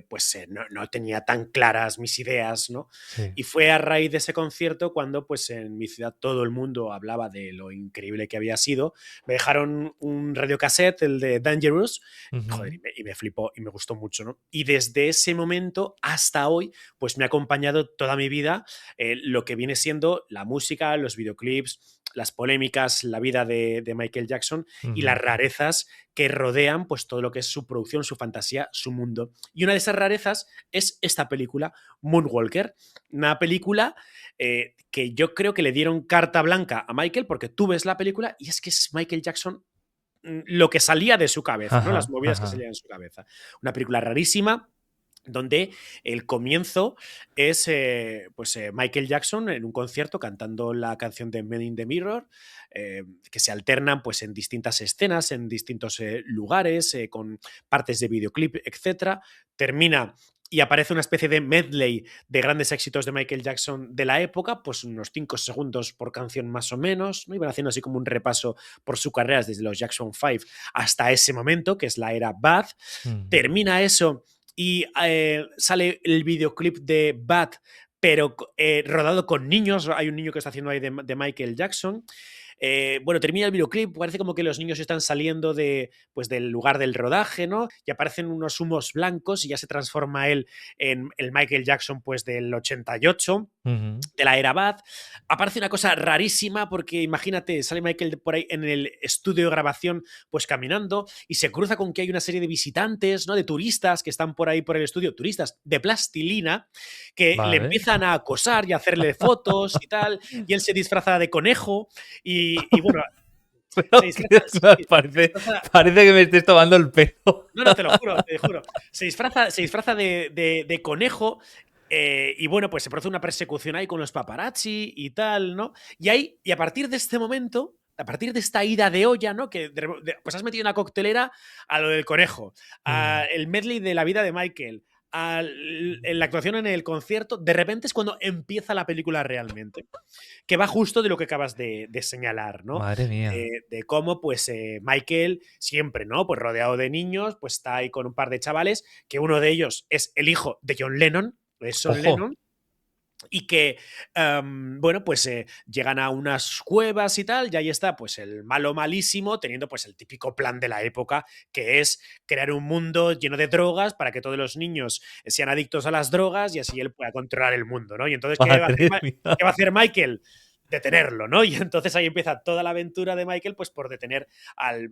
pues no tenía tan claras mis ideas, ¿no? sí. Y fue a raíz de ese concierto cuando, pues en mi ciudad todo el mundo hablaba de lo increíble que había sido. Me dejaron un radiocassette, el de Dangerous, joder, Ujú. y me flipó y me gustó mucho, ¿no? Y desde ese momento hasta hoy, pues me ha acompañado toda mi vida lo que viene siendo la música, los videoclips, las polémicas, la vida de Michael Jackson y las Ujú. rarezas que rodean pues todo lo que es su producción, su fantasía, su mundo. Y una de esas rarezas es esta película, Moonwalker, una película que yo creo que le dieron carta blanca a Michael porque tú ves la película y es que es Michael Jackson lo que salía de su cabeza, ¿no? Las Ajá, movidas que ajá. salían en su cabeza. Una película rarísima, donde el comienzo es Michael Jackson en un concierto cantando la canción de Men in the Mirror, que se alternan pues, en distintas escenas, en distintos lugares, con partes de videoclip, etc. Termina y aparece una especie de medley de grandes éxitos de Michael Jackson de la época, pues unos 5 segundos por canción más o menos, ¿no? Iban haciendo así como un repaso por su carrera desde los Jackson 5 hasta ese momento, que es la era Bad. Mm. Termina eso y sale el videoclip de Bad, pero rodado con niños. Hay un niño que está haciendo ahí de Michael Jackson. Bueno, termina el videoclip, parece como que los niños están saliendo pues, del lugar del rodaje, ¿no? Y aparecen unos humos blancos y ya se transforma él en el Michael Jackson pues, del 88 Ujú. de la era Bad. Aparece una cosa rarísima porque imagínate, sale Michael por ahí en el estudio de grabación pues caminando y se cruza con que hay una serie de visitantes, ¿no? De turistas que están por ahí por el estudio, turistas de plastilina, que le Vale. empiezan a acosar y a hacerle fotos y tal, y él se disfraza de conejo y bueno, se Pero disfraza, que sí, sí, se parece, disfraza, parece que me estés tomando el pelo. no, no, te lo juro, te juro. Se disfraza de conejo y bueno, pues se produce una persecución ahí con los paparazzi y tal, ¿no? Y a partir de este momento, a partir de esta ida de olla, ¿no? Que pues has metido una coctelera a lo del conejo, a Mm. el medley de la vida de Michael, a la actuación en el concierto, de repente es cuando empieza la película realmente, que va justo de lo que acabas de señalar, ¿no? Madre mía. De cómo, pues, Michael siempre, ¿no? Pues rodeado de niños, pues está ahí con un par de chavales, que uno de ellos es el hijo de John Lennon, de Son Ojo. Lennon, y que, bueno, pues llegan a unas cuevas y tal, y ahí está, pues el malo malísimo, teniendo pues el típico plan de la época, que es crear un mundo lleno de drogas para que todos los niños sean adictos a las drogas y así él pueda controlar el mundo, ¿no? Y entonces, ¿qué va a hacer, Madre mía. qué va a hacer Michael? detenerlo, ¿no? Y entonces ahí empieza toda la aventura de Michael, pues por detener al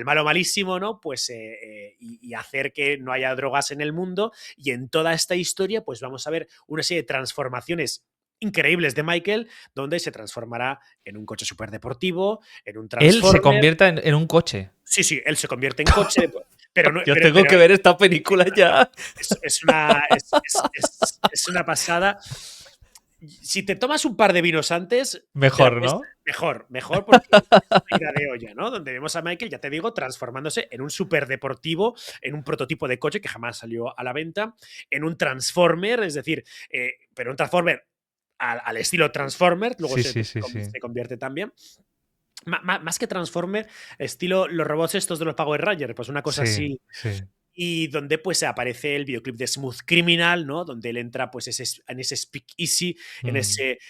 malo malísimo, ¿no? Pues y hacer que no haya drogas en el mundo. Y en toda esta historia, pues vamos a ver una serie de transformaciones increíbles de Michael, donde se transformará en un coche superdeportivo, en un Él se Transformer. convierta en un coche. Sí, sí, él se convierte en coche, pero no, Yo tengo que ver esta película ya. es una pasada. Si te tomas un par de vinos antes, Mejor, ¿no? mejor porque es una ida de olla, ¿no? Donde vemos a Michael, ya te digo, transformándose en un superdeportivo, en un prototipo de coche que jamás salió a la venta, en un Transformer, es decir, pero un Transformer al estilo Transformer, luego Sí, sí, sí, sí. se convierte también. Más que Transformer, estilo los robots estos de los Power Rangers, pues una cosa Sí, así. sí. Y donde pues aparece el videoclip de Smooth Criminal, ¿no? Donde él entra pues en ese speakeasy, en ese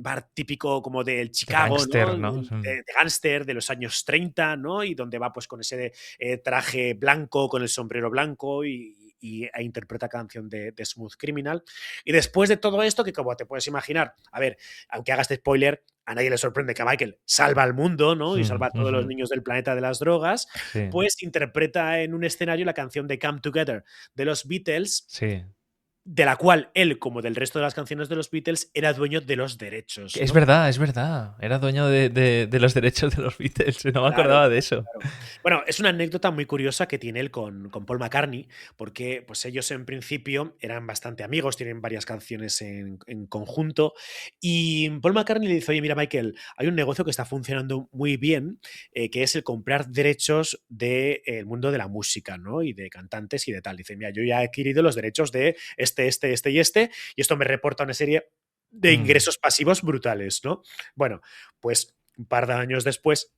bar típico como del De Chicago, gángster, ¿no? ¿no? De gángster de los años 30, ¿no? Y donde va pues con ese traje blanco, con el sombrero blanco e interpreta canción de Smooth Criminal. Y después de todo esto, que como te puedes imaginar, a ver, aunque haga este spoiler, a nadie le sorprende que Michael salva al mundo, ¿no? Y salva a todos los niños del planeta de las drogas, Sí, pues interpreta en un escenario la canción de Come Together de los Beatles, sí. de la cual él, como del resto de las canciones de los Beatles, era dueño de los derechos, Es ¿no? verdad, es verdad. Era dueño de los derechos de los Beatles. No me Claro, acordaba de eso. claro. Bueno, es una anécdota muy curiosa que tiene él con Paul McCartney, porque pues ellos en principio eran bastante amigos, tienen varias canciones en conjunto, y Paul McCartney le dice, oye, mira Michael, hay un negocio que está funcionando muy bien, que es el comprar derechos del mundo de la música, ¿no? Y de cantantes y de tal. Dice, mira, yo ya he adquirido los derechos de y esto me reporta una serie de ingresos pasivos brutales, ¿no? Bueno, pues un par de años después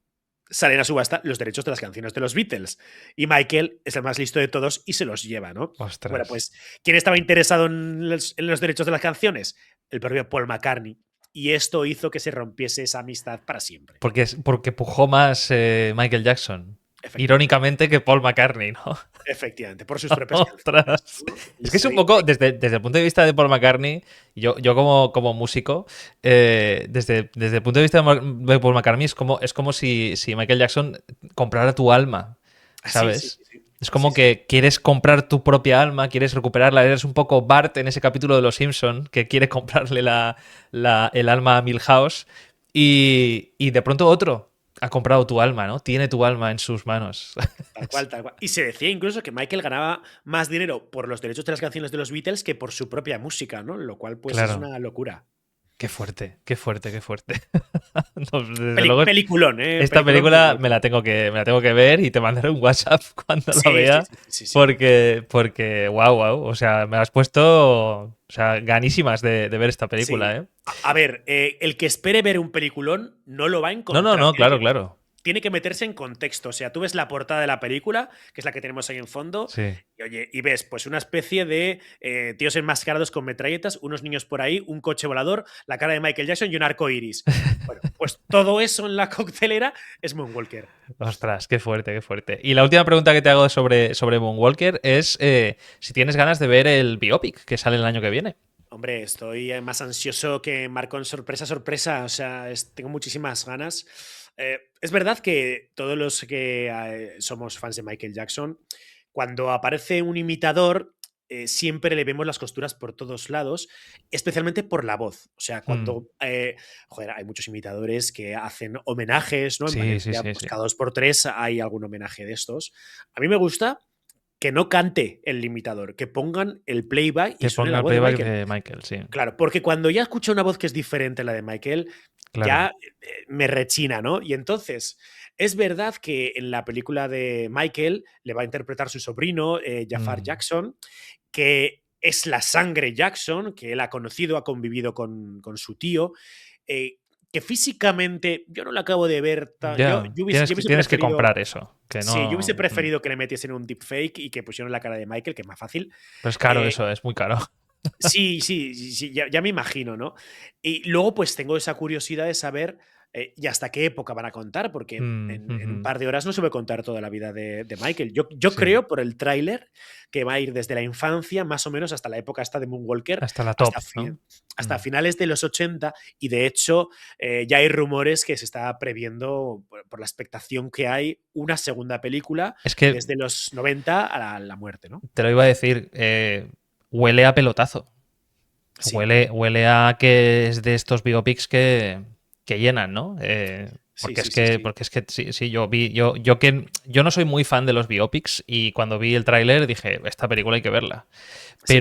salen a subasta los derechos de las canciones de los Beatles. Y Michael es el más listo de todos y se los lleva, ¿no? Bueno, Ostras. pues, ¿quién estaba interesado en los derechos de las canciones? El propio Paul McCartney. Y esto hizo que se rompiese esa amistad para siempre. Porque pujó más Michael Jackson. Efectivamente. Irónicamente que Paul McCartney, ¿no? Efectivamente, por sus propias canciones. Ostras. ¿No? Es que es un poco, desde el punto de vista de Paul McCartney, yo como músico, desde el punto de vista de Paul McCartney, es como si Michael Jackson comprara tu alma, Sí, sí, ¿sabes? sí, sí. Es Sí, como sí. que quieres comprar tu propia alma, quieres recuperarla. Eres un poco Bart en ese capítulo de Los Simpson que quiere comprarle el alma a Milhouse. Y de pronto otro ha comprado tu alma, ¿no? Tiene tu alma en sus manos. Tal cual, tal cual. Y se decía incluso que Michael ganaba más dinero por los derechos de las canciones de los Beatles que por su propia música, ¿no? Lo cual, pues, es Claro. una locura. Qué fuerte, qué fuerte, qué fuerte. No, desde luego, Peliculón, ¿eh? esta Peliculón muy película guay. me la tengo que ver y te mandaré un WhatsApp cuando la Sí, sí, vea. sí, sí, sí. Porque, wow. O sea, me has puesto, o sea, ganísimas de ver esta película, Sí. ¿eh? A ver, el que espere ver un peliculón no lo va a encontrar. No, claro. Tiene que meterse en contexto. O sea, tú ves la portada de la película, que es la que tenemos ahí en fondo, Sí. y oye, y ves pues una especie de tíos enmascarados con metralletas, unos niños por ahí, un coche volador, la cara de Michael Jackson y un arco iris. Bueno, pues todo eso en la coctelera es Moonwalker. Ostras, qué fuerte, qué fuerte. Y la última pregunta que te hago sobre Moonwalker es si tienes ganas de ver el biopic que sale el año que viene. Hombre, estoy más ansioso que Marco en sorpresa, sorpresa. O sea, tengo muchísimas ganas. Es verdad que todos los que somos fans de Michael Jackson, cuando aparece un imitador, siempre le vemos las costuras por todos lados, especialmente por la voz. O sea, Mm. cuando, joder, hay muchos imitadores que hacen homenajes, ¿no? En Sí, sí, Valencia, sí, pues sí. cada 2 por 3 hay algún homenaje de estos. A mí me gusta que no cante el imitador, que pongan el playback y Que suene ponga la el voz de playback Michael. de Michael, sí. Claro, porque cuando ya escucho una voz que es diferente a la de Michael, Claro. ya me rechina, ¿no? Y entonces, es verdad que en la película de Michael le va a interpretar su sobrino, Jafar Mm. Jackson, que es la sangre Jackson, que él ha conocido, ha convivido con su tío, que físicamente yo no lo acabo de ver. Ya, Yo hubiese tienes que preferido. comprar eso. Que Sí, yo hubiese no. preferido que le metiesen un deepfake y que pusieran la cara de Michael, que es más fácil. Pero es caro Eh, eso, es muy caro. Sí, sí, sí, sí, ya me imagino, ¿no? Y luego, pues tengo esa curiosidad de saber, y hasta qué época van a contar, porque en un Ujú. par de horas no se puede contar toda la vida de Michael. Yo Sí, creo, por el tráiler, que va a ir desde la infancia, más o menos, hasta la época esta de Moonwalker, hasta la top, hasta, ¿no? hasta Mm. finales de los 80, y de hecho ya hay rumores que se está previendo, por la expectación que hay, una segunda película Es que desde los 90 a la muerte, ¿no? te lo iba a decir, huele a pelotazo. Sí, Huele a que es de estos biopics que llenan, ¿no? sí, sí, sí, sí. Porque es que sí, sí, yo no soy muy fan de los biopics y cuando vi el tráiler dije, esta película hay que verla. Sí.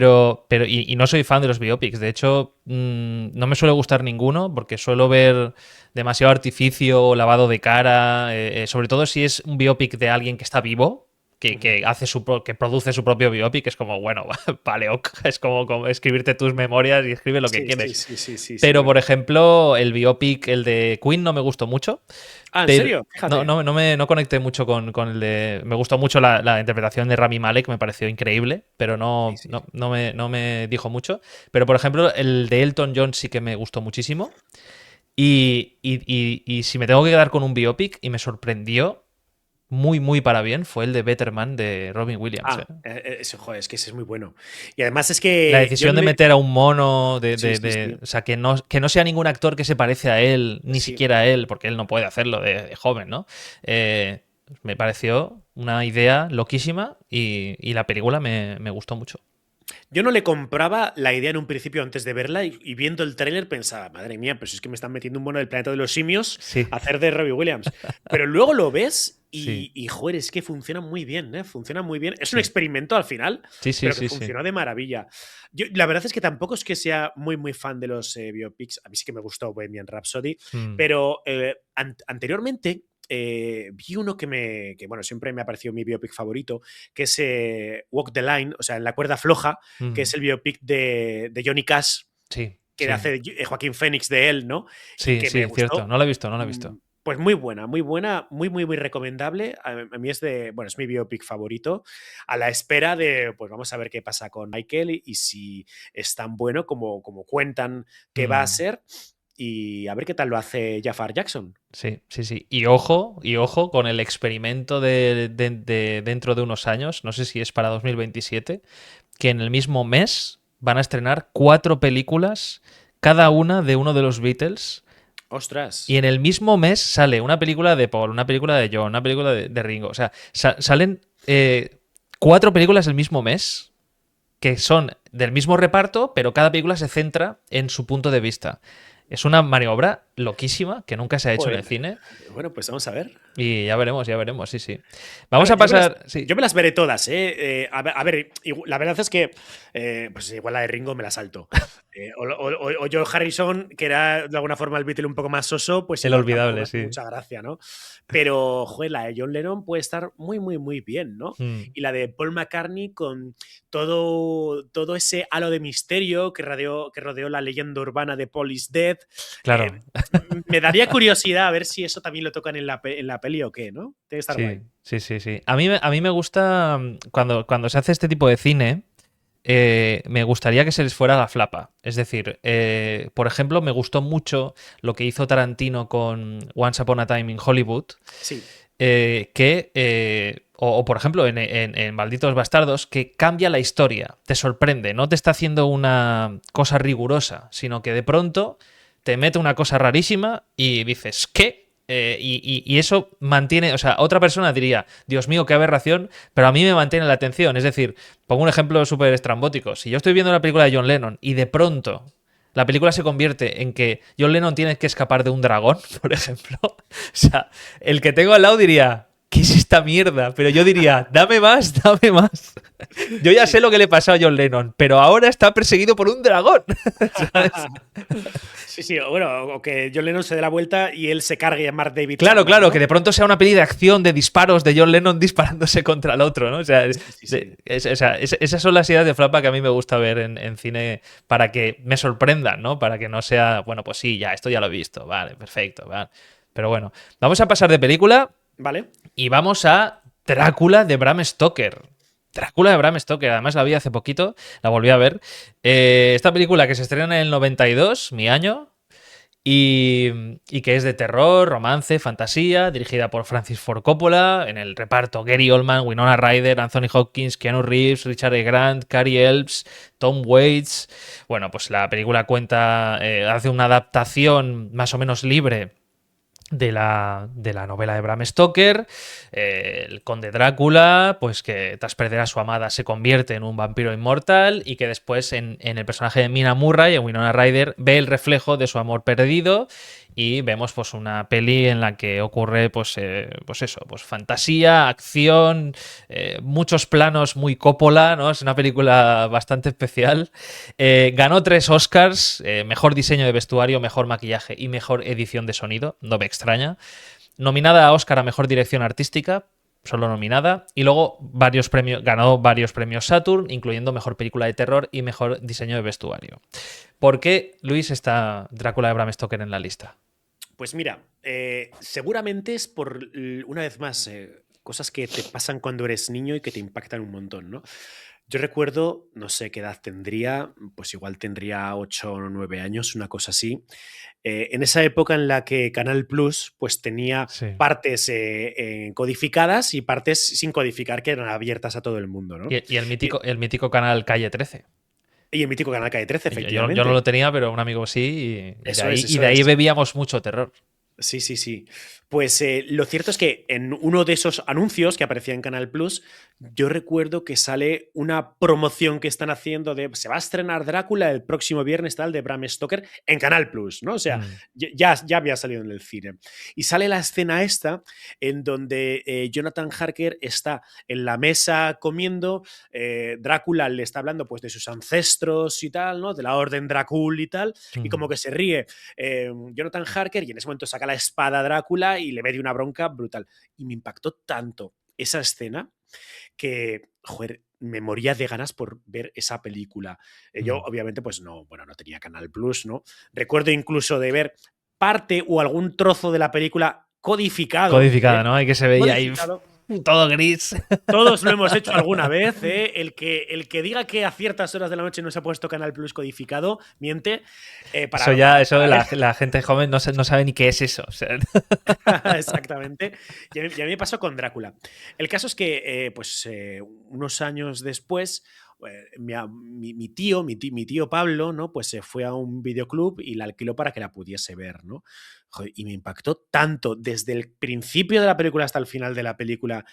Y no soy fan de los biopics. De hecho, no me suele gustar ninguno porque suelo ver demasiado artificio, lavado de cara, sobre todo si es un biopic de alguien que está vivo, Ujú. que produce su propio biopic, es como, bueno, vale, ok, es como escribirte tus memorias y escribe lo que Sí, sí, quieres. sí, sí, sí, sí, Pero, bueno. por ejemplo, el biopic, el de Queen, no me gustó mucho. Ah, ¿en Pero serio? Fíjate. no conecté mucho con el de. Me gustó mucho la interpretación de Rami Malek, me pareció increíble, pero Sí, sí. no me dijo mucho. Pero, por ejemplo, el de Elton John sí que me gustó muchísimo. Y si me tengo que quedar con un biopic, y me sorprendió muy para bien, fue el de Better Man de Robin Williams. ¿Eh? Ah, eso, joder, es que ese es muy bueno. Y además es La que yo decisión no de le. meter a un mono, Sí, sí, sí. o sea, que no sea ningún actor que se parece a él, ni Sí. siquiera a él, porque él no puede hacerlo de joven, ¿no? Eh, Me pareció una idea loquísima y la película me gustó mucho. Yo no le compraba la idea en un principio antes de verla y viendo el tráiler pensaba, madre mía, pues es que me están metiendo un mono del planeta de los simios Sí, a hacer de Robbie Williams. Pero luego lo ves sí, joder, es que funciona muy bien, ¿eh? Funciona muy bien. Es un sí. experimento al final, Sí, sí, pero que sí, sí. funcionó de maravilla. Yo, la verdad es que tampoco es que sea muy fan de los biopics. A mí sí que me gustó Bohemian Rhapsody, Mm, pero anteriormente vi uno bueno, siempre me ha parecido mi biopic favorito, que es Walk the Line, o sea, en la cuerda floja, que mm. es el biopic de Johnny Cash, Sí, que sí. hace Joaquín Phoenix de él, ¿no? Y Sí, que me sí, cierto. gustó. No la he visto, no la he visto. Pues muy buena, muy recomendable. A mí bueno, es mi biopic favorito. A la espera de, pues vamos a ver qué pasa con Michael y si es tan bueno como cuentan que va a Mm, ser. Y a ver qué tal lo hace Jafar Jackson. sí, sí, sí. Y ojo con el experimento de dentro de unos años, no sé si es para 2027, que en el mismo mes van a estrenar 4 películas, cada una de uno de los Beatles. Y Ostras. en el mismo mes sale una película de Paul, una película de John, una película de Ringo. O sea, salen 4 películas el mismo mes que son del mismo reparto, pero cada película se centra en su punto de vista. Es una maniobra loquísima que nunca se ha hecho en el Joder. cine Bueno, pues vamos a ver. y ya veremos, sí, sí. A Vamos ver, a pasar, sí, yo me las veré todas, ¿eh? A ver, la verdad es que pues igual la de Ringo me la salto. O George Harrison, que era de alguna forma el Beatle un poco más soso, pues el igual tampoco me olvidable, hace sí. mucha gracia, ¿no? Pero, joder, la de John Lennon puede estar muy bien, ¿no? Mm, Y la de Paul McCartney con todo ese halo de misterio que rodeó la leyenda urbana de Paul is Dead. Eh, claro, Me daría curiosidad a ver si eso también lo tocan en la peli o qué, ¿no? Tiene que estar sí, guay. sí, sí, sí. A mí me gusta cuando se hace este tipo de cine. Me gustaría que se les fuera la flapa. Es decir, por ejemplo, me gustó mucho lo que hizo Tarantino con Once Upon a Time in Hollywood, Sí, por ejemplo, en Malditos Bastardos, que cambia la historia, te sorprende, no te está haciendo una cosa rigurosa, sino que de pronto te mete una cosa rarísima y dices, ¿qué? Y eso mantiene, o sea, otra persona diría, Dios mío, qué aberración, pero a mí me mantiene la atención. Es decir, pongo un ejemplo súper estrambótico. Si yo estoy viendo una película de John Lennon y de pronto la película se convierte en que John Lennon tiene que escapar de un dragón, por ejemplo, o sea, el que tengo al lado diría, ¿qué es esta mierda? Pero yo diría, dame más, dame más. Yo ya sí. sé lo que le pasó a John Lennon, pero ahora está perseguido por un dragón. ¿Sabes? Sí, sí, bueno, o que John Lennon se dé la vuelta y él se cargue a Mark David Claro, Chapman, claro, que ¿no? de pronto sea una peli de acción, de disparos de John Lennon disparándose contra el otro, ¿no? O sea, Sí, sí, sí. esas son las ideas de flapa que a mí me gusta ver en cine para que me sorprendan, ¿no? Para que no sea, bueno, pues sí, ya, esto ya lo he visto, vale, perfecto, vale. Pero bueno, vamos a pasar de película Vale. y vamos a Drácula de Bram Stoker. Drácula de Bram Stoker, además la vi hace poquito, la volví a ver. Esta película que se estrena en el 92, mi año, y que es de terror, romance, fantasía, dirigida por Francis Ford Coppola, en el reparto Gary Oldman, Winona Ryder, Anthony Hopkins, Keanu Reeves, Richard E. Grant, Cary Elves, Tom Waits. Bueno, pues la película cuenta, hace una adaptación más o menos libre de la novela de Bram Stoker, el conde Drácula, pues que tras perder a su amada se convierte en un vampiro inmortal y que después en el personaje de Mina Murray, en Winona Ryder, ve el reflejo de su amor perdido y vemos pues una peli en la que ocurre pues eso, pues fantasía, acción, muchos planos muy Coppola, ¿no? Es una película bastante especial. Ganó 3 Oscars, mejor diseño de vestuario, mejor maquillaje y mejor edición de sonido, no me extraña. Nominada a Oscar a mejor dirección artística, solo nominada, y luego ganó varios premios Saturn, incluyendo mejor película de terror y mejor diseño de vestuario. ¿Por qué, Luis, está Drácula de Bram Stoker en la lista? Pues mira, seguramente es por, una vez más, cosas que te pasan cuando eres niño y que te impactan un montón, ¿no? Yo recuerdo, no sé qué edad tendría, pues igual tendría 8 o 9 años, una cosa así. En esa época en la que Canal Plus pues tenía Sí. partes codificadas y partes sin codificar que eran abiertas a todo el mundo, ¿no? Y el Y, mítico, el mítico canal Calle 13. y el mítico Canal Calle 13, Yo no efectivamente. lo tenía, pero un amigo sí, y de Eso ahí, es, y eso de ahí es. bebíamos mucho terror. Sí, sí, sí. Pues lo cierto es que en uno de esos anuncios que aparecía en Canal Plus, yo recuerdo que sale una promoción que están haciendo de se va a estrenar Drácula el próximo viernes tal de Bram Stoker en Canal Plus, ¿no? O sea, Mm. ya había salido en el cine. Y sale la escena esta en donde Jonathan Harker está en la mesa comiendo, Drácula le está hablando pues de sus ancestros y tal, ¿no? De la Orden Dracul y tal, y como que se ríe Jonathan Harker y en ese momento saca la espada a Drácula y le mete una bronca brutal. Y me impactó tanto esa escena que, joder, me moría de ganas por ver esa película. Yo, obviamente, pues no, bueno, no tenía Canal Plus, ¿no? Recuerdo incluso de ver parte o algún trozo de la película codificado, Codificada, ¿no? Hay que se veía ahí codificado. todo gris. Todos lo hemos hecho alguna vez, ¿eh? El que diga que a ciertas horas de la noche no se ha puesto Canal Plus codificado, miente. Eso Para, ya, para, eso para ver. la gente joven no sabe ni qué es eso. O sea, Exactamente. Y a mí me pasó con Drácula. El caso es que, pues, unos años después, mi tío Pablo, ¿no? Pues se fue a un videoclub y la alquiló para que la pudiese ver, ¿no? Joder, y me impactó tanto desde el principio de la película hasta el final de la película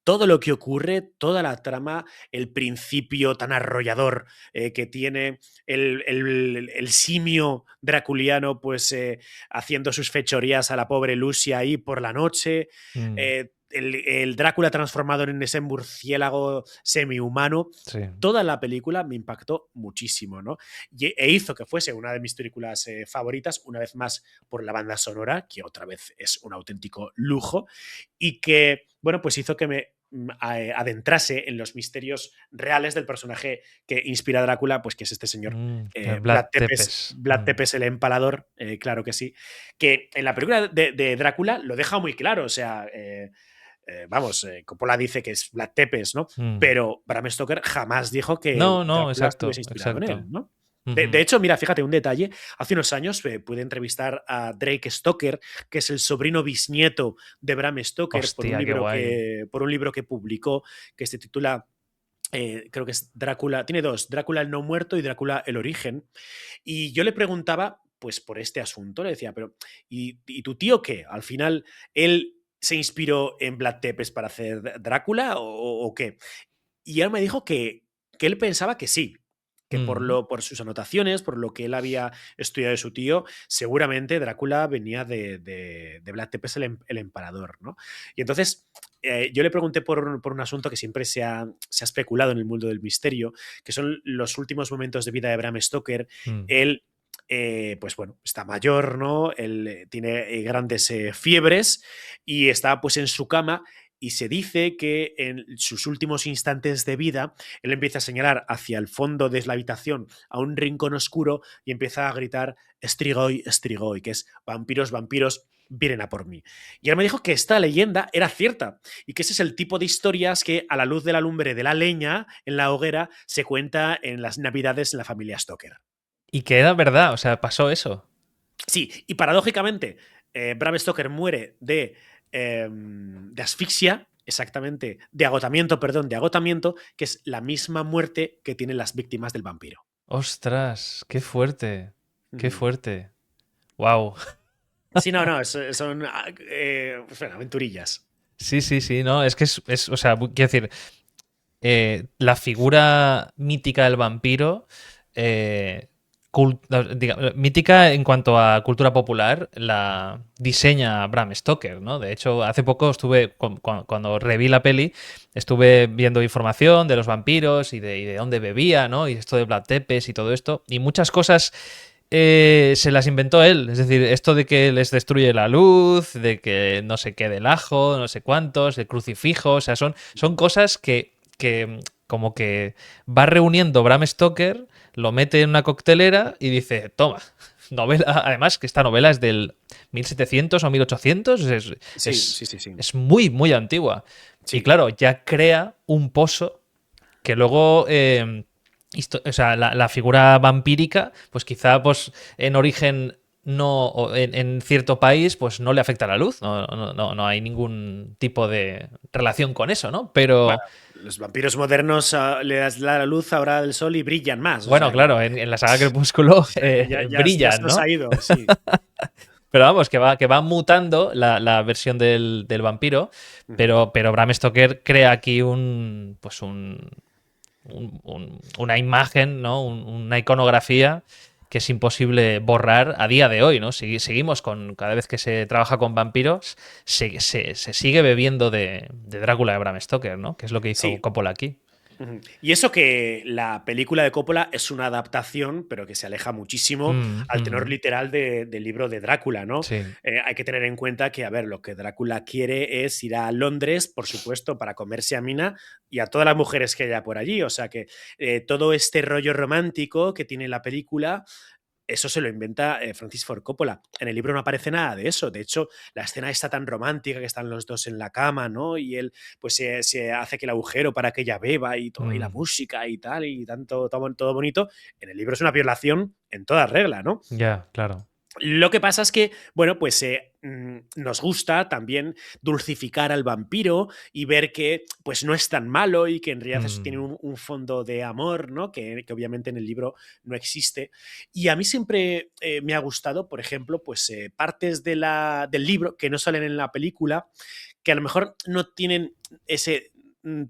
todo lo que ocurre, toda la trama, el principio tan arrollador que tiene el simio draculiano, pues haciendo sus fechorías a la pobre Lucia ahí por la noche, el Drácula transformado en ese murciélago semi-humano. sí. Toda la película me impactó muchísimo, ¿no? E hizo que fuese una de mis películas favoritas, una vez más por la banda sonora, que otra vez es un auténtico lujo, y que, bueno, pues hizo que me adentrase en los misterios reales del personaje que inspira a Drácula, pues que es este señor Vlad Tepes. Vlad Tepes el Empalador, claro que sí, que en la película de Drácula lo deja muy claro, o sea, vamos, Coppola dice que es Vlad Tepes, ¿no? Pero Bram Stoker jamás dijo que No, no, Drácula exacto, estuviese inspirado en él, exacto. ¿no? De hecho, mira, fíjate, un detalle. Hace unos años pude entrevistar a Drake Stoker, que es el sobrino bisnieto de Bram Stoker, por un Hostia, qué libro guay. que publicó, que se titula, creo que es Drácula, tiene dos, Drácula el no muerto y Drácula el origen. Y yo le preguntaba, pues por este asunto, le decía, pero ¿y tu tío qué? Al final, él se inspiró en Vlad Tepes para hacer Drácula o qué? Y él me dijo que él pensaba que sí, que por sus anotaciones, por lo que él había estudiado de su tío, seguramente Drácula venía de Vlad Tepes el Empalador, ¿no? Y entonces yo le pregunté por un asunto que siempre se ha especulado en el mundo del misterio, que son los últimos momentos de vida de Bram Stoker. Él, pues bueno, está mayor, ¿no? Él tiene grandes fiebres y está pues en su cama y se dice que en sus últimos instantes de vida él empieza a señalar hacia el fondo de la habitación a un rincón oscuro y empieza a gritar Strigoi, Strigoi, que es vampiros, vampiros, vienen a por mí. Y él me dijo que esta leyenda era cierta y que ese es el tipo de historias que a la luz de la lumbre de la leña en la hoguera se cuenta en las navidades en la familia Stoker. Y que era verdad, o sea, pasó eso. Sí, y paradójicamente, Bram Stoker muere de asfixia, exactamente, de agotamiento, perdón, de agotamiento, que es la misma muerte que tienen las víctimas del vampiro. Ostras, qué fuerte. Qué Ujú. fuerte. Wow. Sí, no, no, son pues, bueno, aventurillas. Sí, sí, sí, no, es que o sea, quiero decir, la figura mítica del vampiro, mítica en cuanto a cultura popular, la diseña Bram Stoker, ¿no? De hecho, hace poco estuve, cuando reví la peli, estuve viendo información de los vampiros y de dónde bebía, ¿no? Y esto de Vlad Tepes y todo esto, y muchas cosas se las inventó él. Es decir, esto de que les destruye la luz, de que no sé qué del ajo, no sé cuántos, el crucifijo, o sea, son cosas que como que va reuniendo Bram Stoker, lo mete en una coctelera y dice, toma, novela, además que esta novela es del 1700 o 1800, Sí, sí, sí, sí. es muy, muy antigua. Y Sí. claro, ya crea un pozo que luego o sea, la figura vampírica, pues quizá pues, en origen no, o en cierto país, pues no le afecta la luz, no hay ningún tipo de relación con eso, ¿no? Bueno, Pero los vampiros modernos le das la luz ahora del sol y brillan más, o bueno, sea que claro, en la saga Crepúsculo ya se brillan, nos ¿no? ha ido, sí. Pero vamos, que va mutando la versión del vampiro, Ujú. pero Bram Stoker crea aquí pues una imagen, ¿no? Una iconografía que es imposible borrar a día de hoy, ¿no? Seguimos con, cada vez que se trabaja con vampiros, se sigue bebiendo de Drácula de Bram Stoker, ¿no? Que es lo que hizo Sí. Coppola aquí. Ujú. Y eso que la película de Coppola es una adaptación, pero que se aleja muchísimo al tenor literal del libro de Drácula, ¿no? Sí. Hay que tener en cuenta que, a ver, lo que Drácula quiere es ir a Londres, por supuesto, para comerse a Mina y a todas las mujeres que haya por allí. O sea que todo este rollo romántico que tiene la película eso se lo inventa Francis Ford Coppola. En el libro no aparece nada de eso. De hecho, la escena está tan romántica que están los dos en la cama, ¿no? Y él pues se hace que el agujero para que ella beba y todo, y la música y tal, y tanto, todo bonito. En el libro es una violación en toda regla, ¿no? Ya, claro. Lo que pasa es que, bueno, pues nos gusta también dulcificar al vampiro y ver que pues no es tan malo y que en realidad eso tiene un fondo de amor, ¿no? Que obviamente en el libro no existe. Y a mí siempre me ha gustado, por ejemplo, pues partes del libro que no salen en la película, que a lo mejor no tienen ese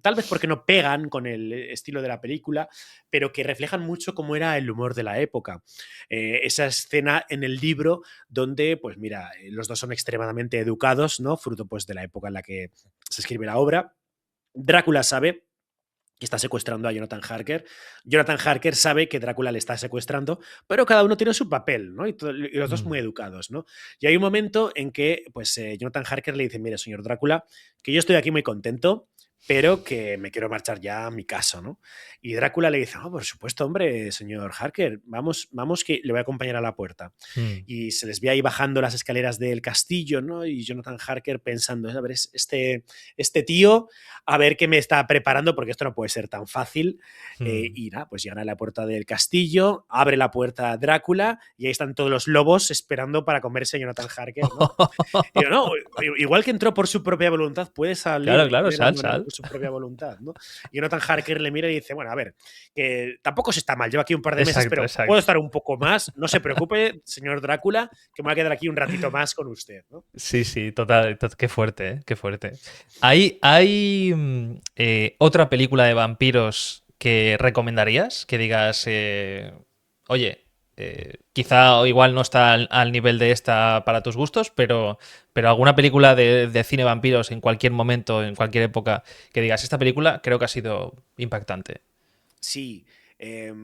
tal vez porque no pegan con el estilo de la película, pero que reflejan mucho cómo era el humor de la época. Esa escena en el libro donde, pues mira, los dos son extremadamente educados, ¿no? Fruto pues de la época en la que se escribe la obra. Drácula sabe que está secuestrando a Jonathan Harker. Jonathan Harker sabe que Drácula le está secuestrando, pero cada uno tiene su papel, ¿no? Y los dos muy educados, ¿no? Y hay un momento en que, pues, Jonathan Harker le dice, mire, señor Drácula, que yo estoy aquí muy contento, pero que me quiero marchar ya a mi casa, ¿no? Y Drácula le dice, oh, por supuesto, hombre, señor Harker, vamos, vamos, que le voy a acompañar a la puerta. Y se les ve ahí bajando las escaleras del castillo, ¿no? Y Jonathan Harker pensando, a ver, este tío a ver qué me está preparando, porque esto no puede ser tan fácil. Y nada, pues llegan a la puerta del castillo, abre la puerta Drácula y ahí están todos los lobos esperando para comerse a Jonathan Harker, ¿no? Y yo, no, igual que entró por su propia voluntad, puede Claro, salir claro, de la sal, manera sal. por su propia voluntad, ¿no? Y Jonathan Harker le mira y dice, bueno, a ver, que tampoco se está mal, llevo aquí un par de meses, Exacto, pero puedo exacto. estar un poco más, no se preocupe, señor Drácula, que me voy a quedar aquí un ratito más con usted, ¿no? Sí, sí, total, qué fuerte, ¿eh? Qué fuerte. ¿Hay otra película de vampiros que recomendarías? Que digas, oye, quizá o igual no está al nivel de esta para tus gustos, pero alguna película de cine vampiros en cualquier momento, en cualquier época, que digas, esta película creo que ha sido impactante. Sí,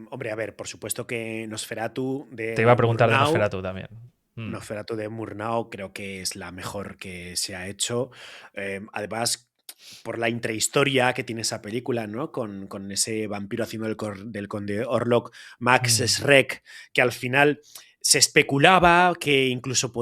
hombre, a ver, por supuesto que Nosferatu Te iba a de preguntar de Murnau, Nosferatu también. Mm, Nosferatu de Murnau creo que es la mejor que se ha hecho. Además, por la intrahistoria que tiene esa película, ¿no? Con ese vampiro haciendo del conde Orlok, Max mm. Schreck, que al final se especulaba que incluso hubo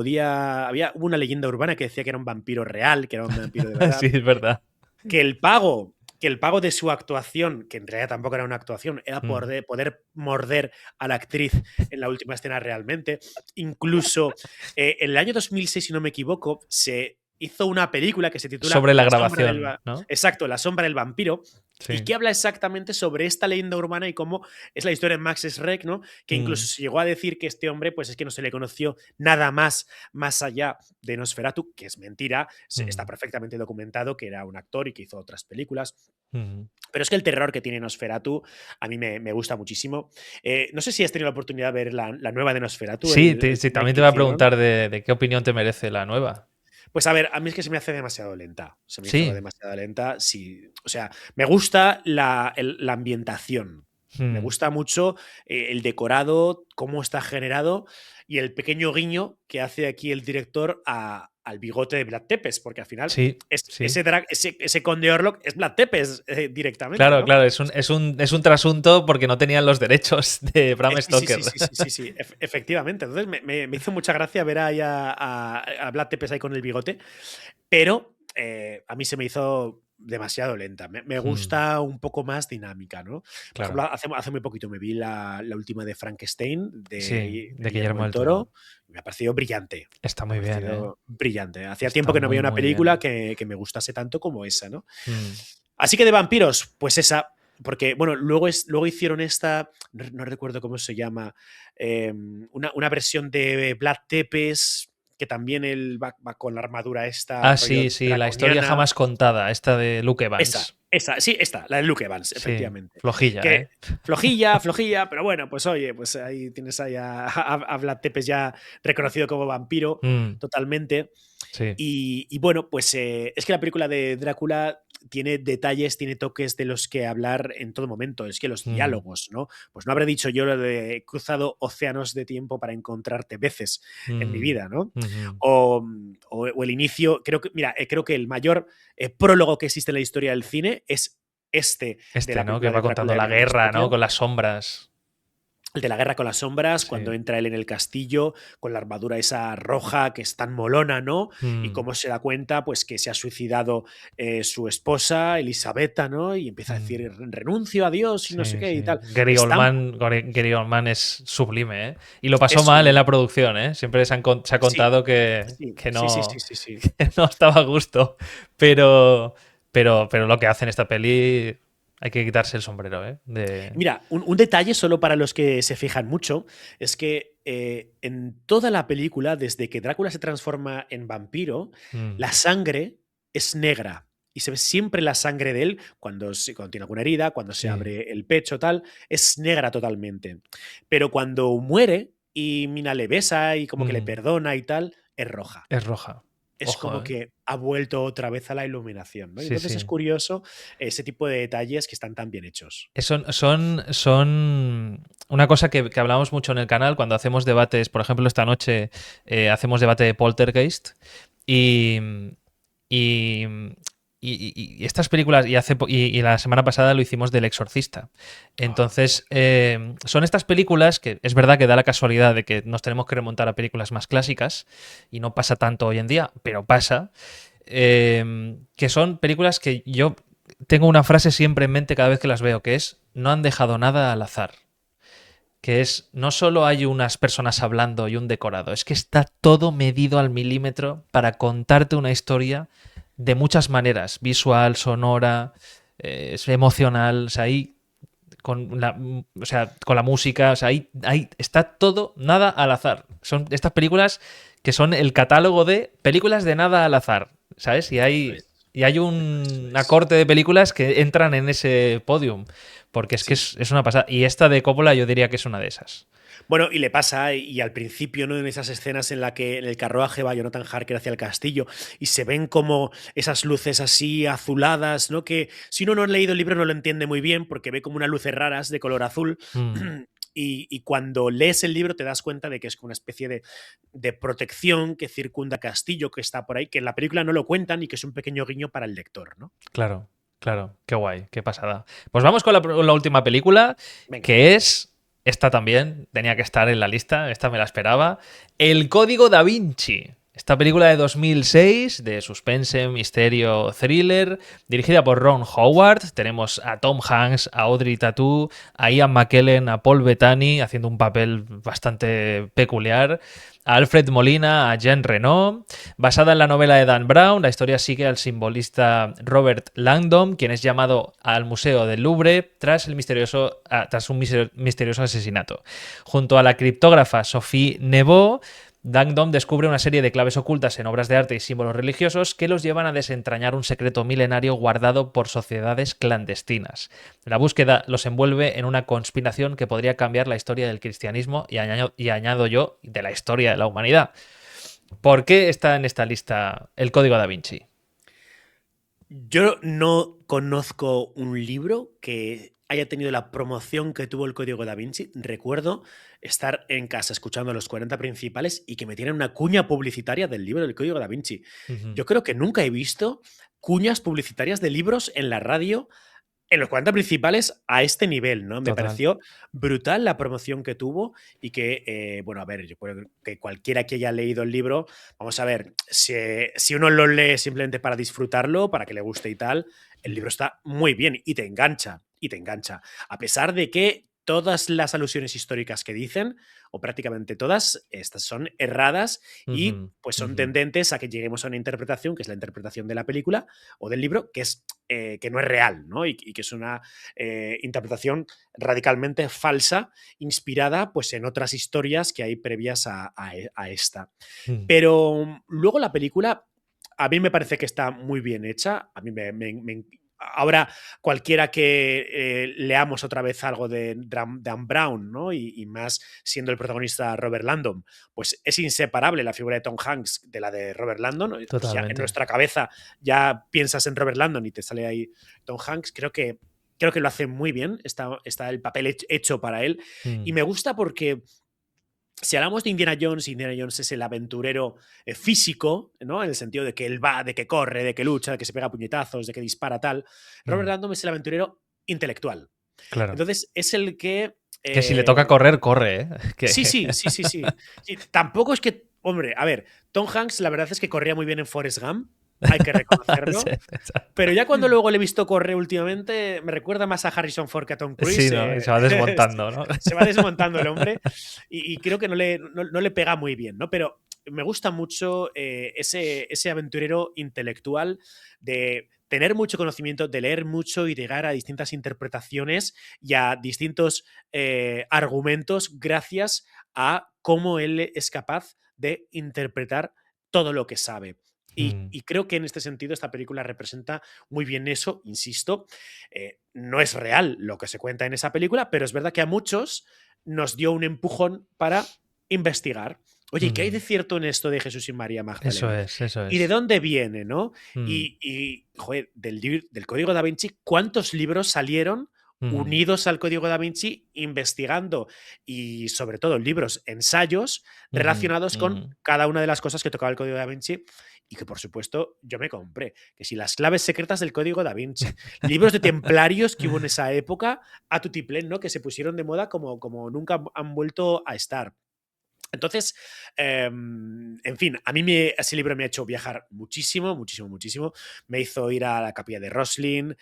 una leyenda urbana que decía que era un vampiro real, que era un vampiro de Sí, verdad, es verdad. que el pago que el pago de su actuación, que en realidad tampoco era una actuación, era poder morder a la actriz en la última escena realmente. Incluso en el año 2006, si no me equivoco, se hizo una película que se titula Sobre la La sombra del grabación, ¿no? Exacto, La sombra del vampiro, y Sí. que habla exactamente sobre esta leyenda urbana y cómo es la historia de Max Schreck, ¿no? Que incluso se llegó a decir que este hombre, pues es que no se le conoció nada más allá de Nosferatu, que es mentira, está perfectamente documentado que era un actor y que hizo otras películas. Pero es que el terror que tiene Nosferatu a mí me gusta muchísimo. No sé si has tenido la oportunidad de ver la nueva de Nosferatu, Sí, el sí, remake también que te voy a hicieron. preguntar de qué opinión te merece la nueva. Pues a ver, a mí es que se me hace demasiado lenta. Se me hizo Sí. demasiado lenta. Sí, o sea, me gusta la ambientación. Me gusta mucho el decorado, cómo está generado y el pequeño guiño que hace aquí el director al bigote de Vlad Tepes, porque al final Sí, sí. ese conde Orlok es Vlad Tepes directamente, Claro, ¿no? claro, es un trasunto porque no tenían los derechos de Bram Sí, Stoker. sí, sí, sí, sí, sí, efectivamente. Entonces me hizo mucha gracia ver ahí a Vlad Tepes ahí con el bigote, pero a mí se me hizo demasiado lenta. Me gusta un poco más dinámica, ¿no? Por ejemplo, Claro. hace muy poquito me vi la última de Frankenstein Sí, de de Guillermo Guillermo del del Toro. Toro. Y me ha parecido brillante. Está Me ha muy bien, ¿eh? parecido brillante. Hacía tiempo Está que no veía muy, una muy película bien. que me gustase tanto como esa, ¿no? Así que de vampiros, pues esa. Porque, bueno, luego hicieron esta, no recuerdo cómo se llama, una versión de Vlad Tepes, que también él va con la armadura esta, Ah, rollo sí, sí, la historia draconiana. jamás contada, esta de Luke Evans. Sí, esta, la de Luke Evans, Sí, efectivamente. flojilla, Que ¿eh? flojilla, pero bueno, pues oye, pues ahí tienes ahí a Vlad Tepes ya reconocido como vampiro totalmente. Sí. Y bueno, pues es que la película de Drácula tiene detalles, tiene toques de los que hablar en todo momento. Es que los diálogos, ¿no? Pues no habré dicho yo lo de he cruzado océanos de tiempo para encontrarte veces en mi vida, ¿no? O el inicio, creo que el mayor prólogo que existe en la historia del cine es este de la ¿No? Que película va de Drácula contando de la Bram guerra, ¿no? Stoker. Con las sombras. El de la guerra con las sombras, cuando Sí. entra él en el castillo con la armadura esa roja que es tan molona, ¿no? Y cómo se da cuenta, pues, que se ha suicidado su esposa, Elisabetta, ¿no? Y empieza a decir, renuncio a Dios y no sé Sí, qué y sí. tal. Gary Es tan... Oldman es sublime, ¿eh? Y lo pasó Es mal en sublime. la producción, ¿eh? Siempre se ha Sí, contado que, sí, que sí, sí, no, sí, sí, sí. que no estaba a gusto. Pero lo que hace en esta peli hay que quitarse el sombrero, ¿eh? Mira, un detalle solo para los que se fijan mucho es que en toda la película, desde que Drácula se transforma en vampiro, la sangre es negra. Y se ve siempre la sangre de él cuando tiene alguna herida, cuando se Sí. abre el pecho, tal, es negra totalmente. Pero cuando muere y Mina le besa y como que le perdona y tal, es roja. Es roja. Es Ojo, como ¿eh? que ha vuelto otra vez a la iluminación, ¿no? Y Sí, entonces es sí. curioso ese tipo de detalles que están tan bien hechos. Son una cosa que hablamos mucho en el canal cuando hacemos debates. Por ejemplo, esta noche hacemos debate de Poltergeist y, y, y estas películas, y la semana pasada lo hicimos del Exorcista. Entonces, son estas películas que es verdad que da la casualidad de que nos tenemos que remontar a películas más clásicas y no pasa tanto hoy en día, pero pasa. Que son películas que yo tengo una frase siempre en mente cada vez que las veo, que es, no han dejado nada al azar. Que es, no solo hay unas personas hablando y un decorado, es que está todo medido al milímetro para contarte una historia de muchas maneras, visual, sonora, emocional, o sea, ahí con la música, o sea, ahí está todo, nada al azar. Son estas películas que son el catálogo de películas de nada al azar, ¿sabes? Eso es. Y hay Eso una es. corte de películas que entran en ese podium, porque es que Sí. es una pasada. Y esta de Coppola yo diría que es una de esas. Bueno, y le pasa, y al principio, ¿no? En esas escenas en la que en el carruaje va Jonathan Harker hacia el castillo y se ven como esas luces así azuladas, ¿no? Que si uno no ha leído el libro no lo entiende muy bien porque ve como unas luces raras de color azul. Y cuando lees el libro te das cuenta de que es una especie de protección que circunda Castillo, que está por ahí, que en la película no lo cuentan y que es un pequeño guiño para el lector, ¿no? Claro, claro, qué guay, qué pasada. Pues vamos con la última película, Venga. que es, esta también tenía que estar en la lista, esta me la esperaba, El Código Da Vinci. Esta película de 2006, de suspense, misterio, thriller, dirigida por Ron Howard. Tenemos a Tom Hanks, a Audrey Tautou, a Ian McKellen, a Paul Bettany haciendo un papel bastante peculiar, a Alfred Molina, a Jean Reno. Basada en la novela de Dan Brown, la historia sigue al simbolista Robert Langdon, quien es llamado al Museo del Louvre tras un misterioso asesinato. Junto a la criptógrafa Sophie Neveu, Langdon descubre una serie de claves ocultas en obras de arte y símbolos religiosos que los llevan a desentrañar un secreto milenario guardado por sociedades clandestinas. La búsqueda los envuelve en una conspiración que podría cambiar la historia del cristianismo y añado yo, de la historia de la humanidad. ¿Por qué está en esta lista El Código Da Vinci? Yo no conozco un libro que haya tenido la promoción que tuvo el Código Da Vinci. Recuerdo estar en casa escuchando los 40 principales y que me tienen una cuña publicitaria del libro del Código Da Vinci. Yo creo que nunca he visto cuñas publicitarias de libros en la radio en los 40 principales a este nivel, ¿no? Me Total. pareció brutal la promoción que tuvo y que, bueno, a ver, yo creo que cualquiera que haya leído el libro, vamos a ver, si uno lo lee simplemente para disfrutarlo, para que le guste y tal, el libro está muy bien y te engancha, y te engancha. A pesar de que todas las alusiones históricas que dicen, o prácticamente todas, estas son erradas y pues son tendentes a que lleguemos a una interpretación, que es la interpretación de la película o del libro, que no es real, ¿no? Y que es una interpretación radicalmente falsa, inspirada pues, en otras historias que hay previas a esta. Pero luego la película, a mí me parece que está muy bien hecha. A mí ahora, cualquiera que leamos otra vez algo de Dan Brown, ¿no? Y más siendo el protagonista Robert Langdon, pues es inseparable la figura de Tom Hanks de la de Robert Langdon. Pues ya en nuestra cabeza ya piensas en Robert Langdon y te sale ahí Tom Hanks. Creo que lo hace muy bien. Está el papel hecho para él. Y me gusta porque si hablamos de Indiana Jones es el aventurero físico, ¿no? En el sentido de que él va, de que corre, de que lucha, de que se pega puñetazos, de que dispara tal. Robert Langdon es el aventurero intelectual. Claro. Entonces es el que... que si le toca correr, corre, ¿eh? Sí. Tampoco es que... Hombre, a ver, Tom Hanks la verdad es que corría muy bien en Forrest Gump, hay que reconocerlo. Sí, pero ya cuando luego le he visto correr últimamente, me recuerda más a Harrison Ford que a Tom Cruise. Sí, ¿no? Se va desmontando, ¿no? Se va desmontando el hombre y creo que no le pega muy bien, ¿no? Pero me gusta mucho ese aventurero intelectual de tener mucho conocimiento, de leer mucho y llegar a distintas interpretaciones y a distintos argumentos gracias a cómo él es capaz de interpretar todo lo que sabe. Y creo que en este sentido esta película representa muy bien eso, insisto. No es real lo que se cuenta en esa película, pero es verdad que a muchos nos dio un empujón para investigar. Oye, ¿qué hay de cierto en esto de Jesús y María Magdalena? Eso es. ¿Y de dónde viene, no? Y joder, del Código Da Vinci, ¿cuántos libros salieron unidos al Código Da Vinci investigando? Y sobre todo libros, ensayos relacionados con cada una de las cosas que tocaba el Código Da Vinci y que por supuesto yo me compré. Que si las claves secretas del Código Da Vinci, libros de templarios que hubo en esa época a tutiplén, ¿no? Que se pusieron de moda como nunca han vuelto a estar. Entonces, en fin, a mí ese libro me ha hecho viajar muchísimo. Me hizo ir a la capilla de Roslin,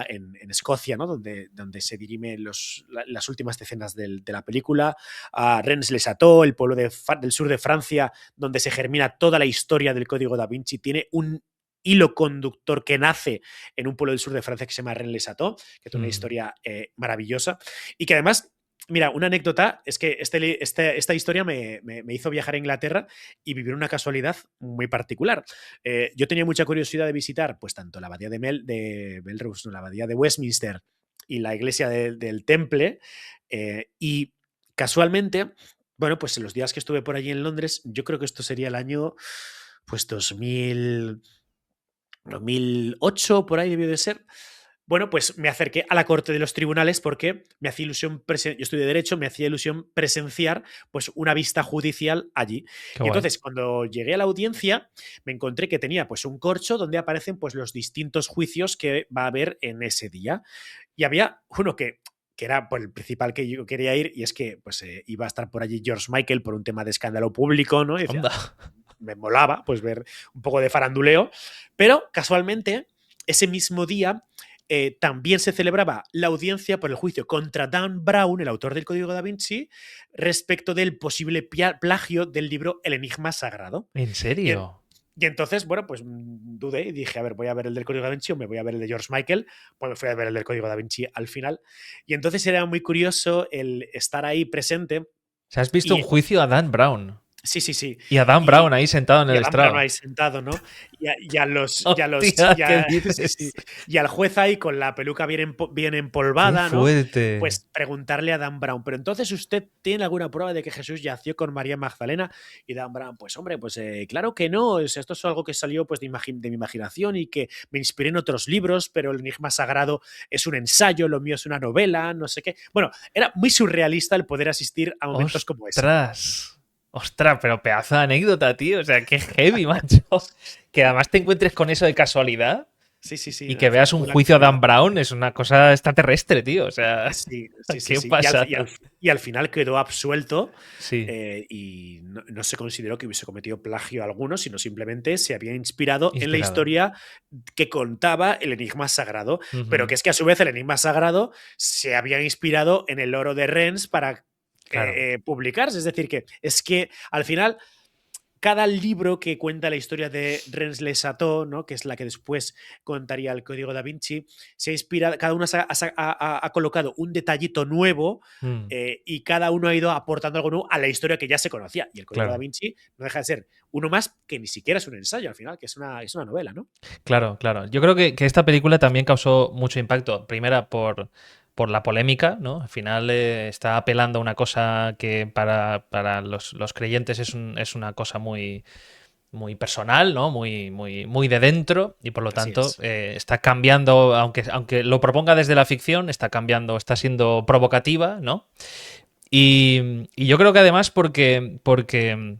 en Escocia, ¿no? donde se dirimen las últimas escenas de la película, a Rennes-les-Châteaux, el pueblo del sur de Francia, donde se germina toda la historia del Código Da Vinci. Tiene un hilo conductor que nace en un pueblo del sur de Francia que se llama Rennes-les-Châteaux, que tiene una historia maravillosa y que además... Mira, una anécdota es que esta historia me hizo viajar a Inglaterra y vivir una casualidad muy particular. Yo tenía mucha curiosidad de visitar pues tanto la abadía de Melrose, la abadía de Westminster y la iglesia del Temple y casualmente, bueno, pues en los días que estuve por allí en Londres, yo creo que esto sería el año pues 2008, por ahí debió de ser. Bueno, pues me acerqué a la corte de los tribunales porque me hacía ilusión, yo estudié Derecho, me hacía ilusión presenciar pues una vista judicial allí. Y entonces, cuando llegué a la audiencia, me encontré que tenía pues un corcho donde aparecen pues los distintos juicios que va a haber en ese día. Y había uno que era por el principal que yo quería ir, y es que pues iba a estar por allí George Michael por un tema de escándalo público, ¿no? Y decía, me molaba pues ver un poco de faranduleo, pero casualmente ese mismo día también se celebraba la audiencia por el juicio contra Dan Brown, el autor del Código Da Vinci, respecto del posible plagio del libro El Enigma Sagrado. ¿En Y, serio? y entonces, bueno, pues dudé y dije, a ver, voy a ver el del Código Da Vinci o me voy a ver el de George Michael. Pues me fui a ver el del Código Da Vinci al final. Y entonces era muy curioso el estar ahí presente. O sea, has visto un Y juicio a Dan Brown. sí, sí, sí. Y a Dan Brown ahí sentado en Y el a Dan Brown estrado. ahí sentado, ¿no? Y a los. Hostia, ¿qué Sí, sí. dices? Y al juez ahí con la peluca bien ¡Qué empolvada, ¿no? fuerte! Pues preguntarle a Dan Brown, pero entonces usted tiene alguna prueba de que Jesús yació con María Magdalena. Y Dan Brown, pues hombre, pues claro que no. Esto es algo que salió pues de mi imaginación y que me inspiré en otros libros, pero el Enigma Sagrado es un ensayo, lo mío es una novela, no sé qué. Bueno, era muy surrealista el poder asistir a momentos como ese. ¡Ostras! Ostras, pero pedazo de anécdota, tío. O sea, qué heavy, macho. Que además te encuentres con eso de casualidad Sí, sí, sí. y que veas un Fue una juicio a casualidad. Dan Brown es una cosa extraterrestre, tío. O sea, Sí, sí, sí, qué sí. pasa. Y al final quedó absuelto Sí, y no se consideró que hubiese cometido plagio alguno, sino simplemente se había inspirado en la inspirado. historia que contaba el Enigma Sagrado, pero Ujú. que es que a su vez el Enigma Sagrado se había inspirado en el oro de Rennes para Claro, publicarse. Es decir, que es que al final cada libro que cuenta la historia de Rennes-le-Château, ¿no? Que es la que después contaría el Código Da Vinci, se inspira, cada uno ha colocado un detallito nuevo mm, y cada uno ha ido aportando algo nuevo a la historia que ya se conocía. Y el Código Da claro, Vinci no deja de ser uno más que ni siquiera es un ensayo al final, que es una novela, ¿no? claro, claro. Yo creo que esta película también causó mucho impacto. Primera, por la polémica, ¿no? Al final está apelando a una cosa que para los creyentes es una cosa muy, muy personal, ¿no? Muy de dentro y por lo Así tanto es. está cambiando, aunque lo proponga desde la ficción, está cambiando, está siendo provocativa, ¿no? Y yo creo que además porque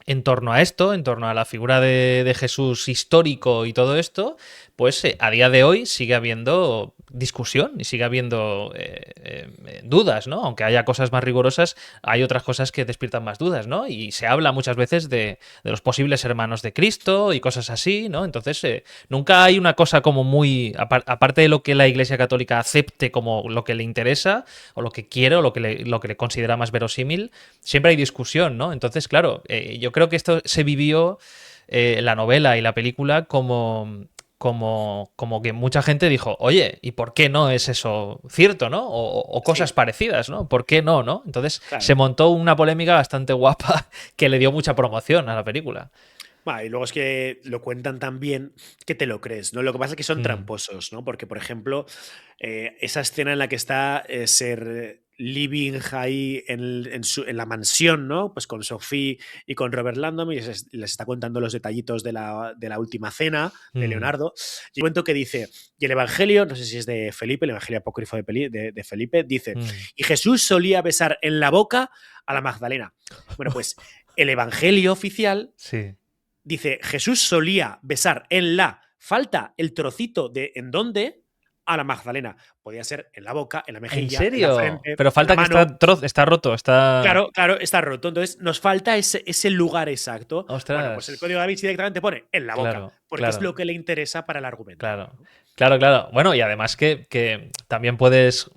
en torno a esto, en torno a la figura de Jesús histórico y todo esto, pues a día de hoy sigue habiendo discusión y sigue habiendo dudas, ¿no? Aunque haya cosas más rigurosas, hay otras cosas que despiertan más dudas, ¿no? Y se habla muchas veces de los posibles hermanos de Cristo y cosas así, ¿no? Entonces, nunca hay una cosa como muy, aparte de lo que la Iglesia Católica acepte como lo que le interesa o lo que quiere o lo que le considera más verosímil, siempre hay discusión, ¿no? Entonces, claro, yo creo que esto se vivió, la novela y la película, como que mucha gente dijo, oye, ¿y por qué no es eso cierto, no? O cosas Sí, parecidas, ¿no? ¿Por qué no, no? Entonces se claro. montó una polémica bastante guapa que le dio mucha promoción a la película. Y luego es que lo cuentan tan bien que te lo crees, ¿no? Lo que pasa es que son Mm, tramposos, ¿no? Porque, por ejemplo, esa escena en la que está Ser Living ahí en la mansión, ¿no? Pues con Sophie y con Robert Landon y les está contando los detallitos de la última cena de mm, Leonardo. Y un momento que dice, y el Evangelio, no sé si es de Felipe, el Evangelio apócrifo de Felipe, dice, mm. y Jesús solía besar en la boca a la Magdalena. Bueno, pues el Evangelio oficial Sí. dice, Jesús solía besar en la, falta el trocito de en dónde, a la Magdalena. Podía ser en la boca, en la ¿En mejilla, en la serio? frente, Pero en la falta que mano. está roto, está... Claro, claro, está roto. Entonces nos falta ese lugar exacto. Bueno, pues el Ostras. código da Vinci directamente pone en la boca, Claro, porque es claro. lo que le interesa para el argumento. Claro, claro, claro. Bueno, y además que también puedes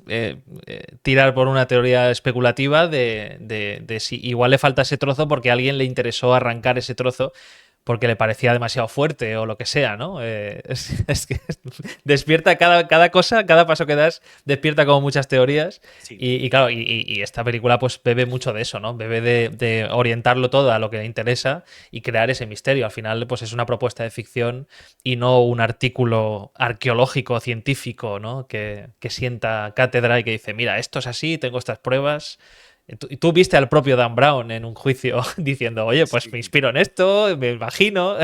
tirar por una teoría especulativa de si igual le falta ese trozo porque a alguien le interesó arrancar ese trozo porque le parecía demasiado fuerte o lo que sea, ¿no? Es que despierta cada cosa, cada paso que das, despierta como muchas teorías. Sí, Y claro, y esta película pues bebe mucho de eso, ¿no? Bebe de orientarlo todo a lo que le interesa y crear ese misterio. Al final, pues es una propuesta de ficción y no un artículo arqueológico, científico, ¿no? Que sienta cátedra y que dice, mira, esto es así, tengo estas pruebas. Y tú viste al propio Dan Brown en un juicio diciendo, oye, pues me sí, inspiro en esto, me imagino.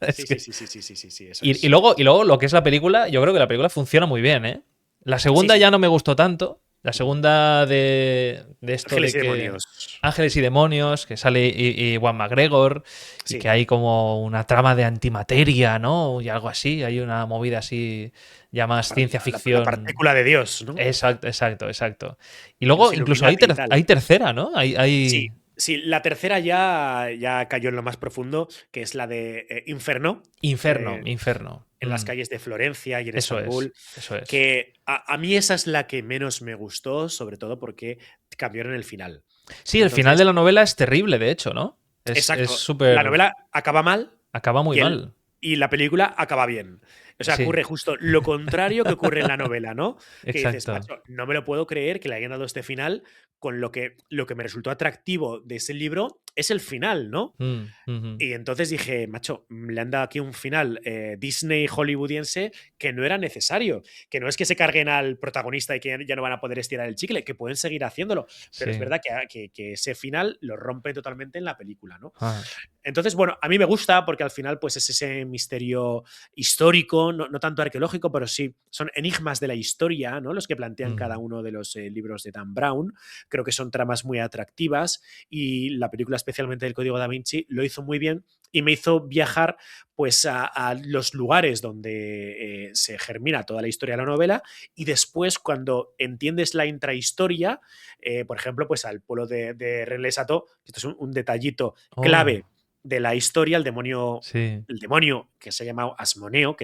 Es sí, sí, que... sí, sí, sí, sí, sí, sí, eso y, es. luego lo que es la película, yo creo que la película funciona muy bien, ¿eh? La Sí, segunda sí. ya no me gustó tanto. La segunda de esto Ángeles de y que demonios. Ángeles y Demonios, que sale y Juan McGregor, y que Sí. hay como una trama de antimateria, ¿no? Y algo así, hay una movida así, ya más ciencia La ficción. partícula de Dios, ¿no? Exacto, exacto, exacto. Y Los luego incluso Illuminati y hay tal. tercera, ¿no? Hay... Sí, Sí, la tercera ya cayó en lo más profundo, que es la de Inferno, Inferno, eh, Inferno. en las calles de Florencia y en Eso es, Estambul, eso es. que a mí esa es la que menos me gustó, sobre todo porque cambiaron el final. Sí, el final de Entonces, la novela es terrible, de hecho, ¿no? Es exacto, la súper... novela acaba mal Acaba muy y, mal. y la película acaba bien. O sea, Sí, ocurre justo lo contrario que ocurre en la novela, ¿no? Que dices, exacto. macho, no me lo puedo creer que le hayan dado este final con lo que me resultó atractivo de ese libro es el final, ¿no? Ujú. Y entonces dije, macho, le han dado aquí un final Disney hollywoodiense que no era necesario, que no es que se carguen al protagonista y que ya no van a poder estirar el chicle, que pueden seguir haciéndolo, pero es Sí. verdad que ese final lo rompe totalmente en la película, ¿no? Ah, Entonces, bueno, a mí me gusta porque al final pues es ese misterio histórico, no tanto arqueológico, pero sí son enigmas de la historia, ¿no? Los que plantean cada ujú. uno de los libros de Dan Brown. Creo que son tramas muy atractivas y la película, especialmente del Código Da Vinci, lo hizo muy bien y me hizo viajar pues a los lugares donde se germina toda la historia de la novela y después cuando entiendes la intrahistoria, por ejemplo, pues al pueblo de Rennes le esto es un detallito Oh, clave de la historia, sí. el demonio que se ha llamado Asmoneo,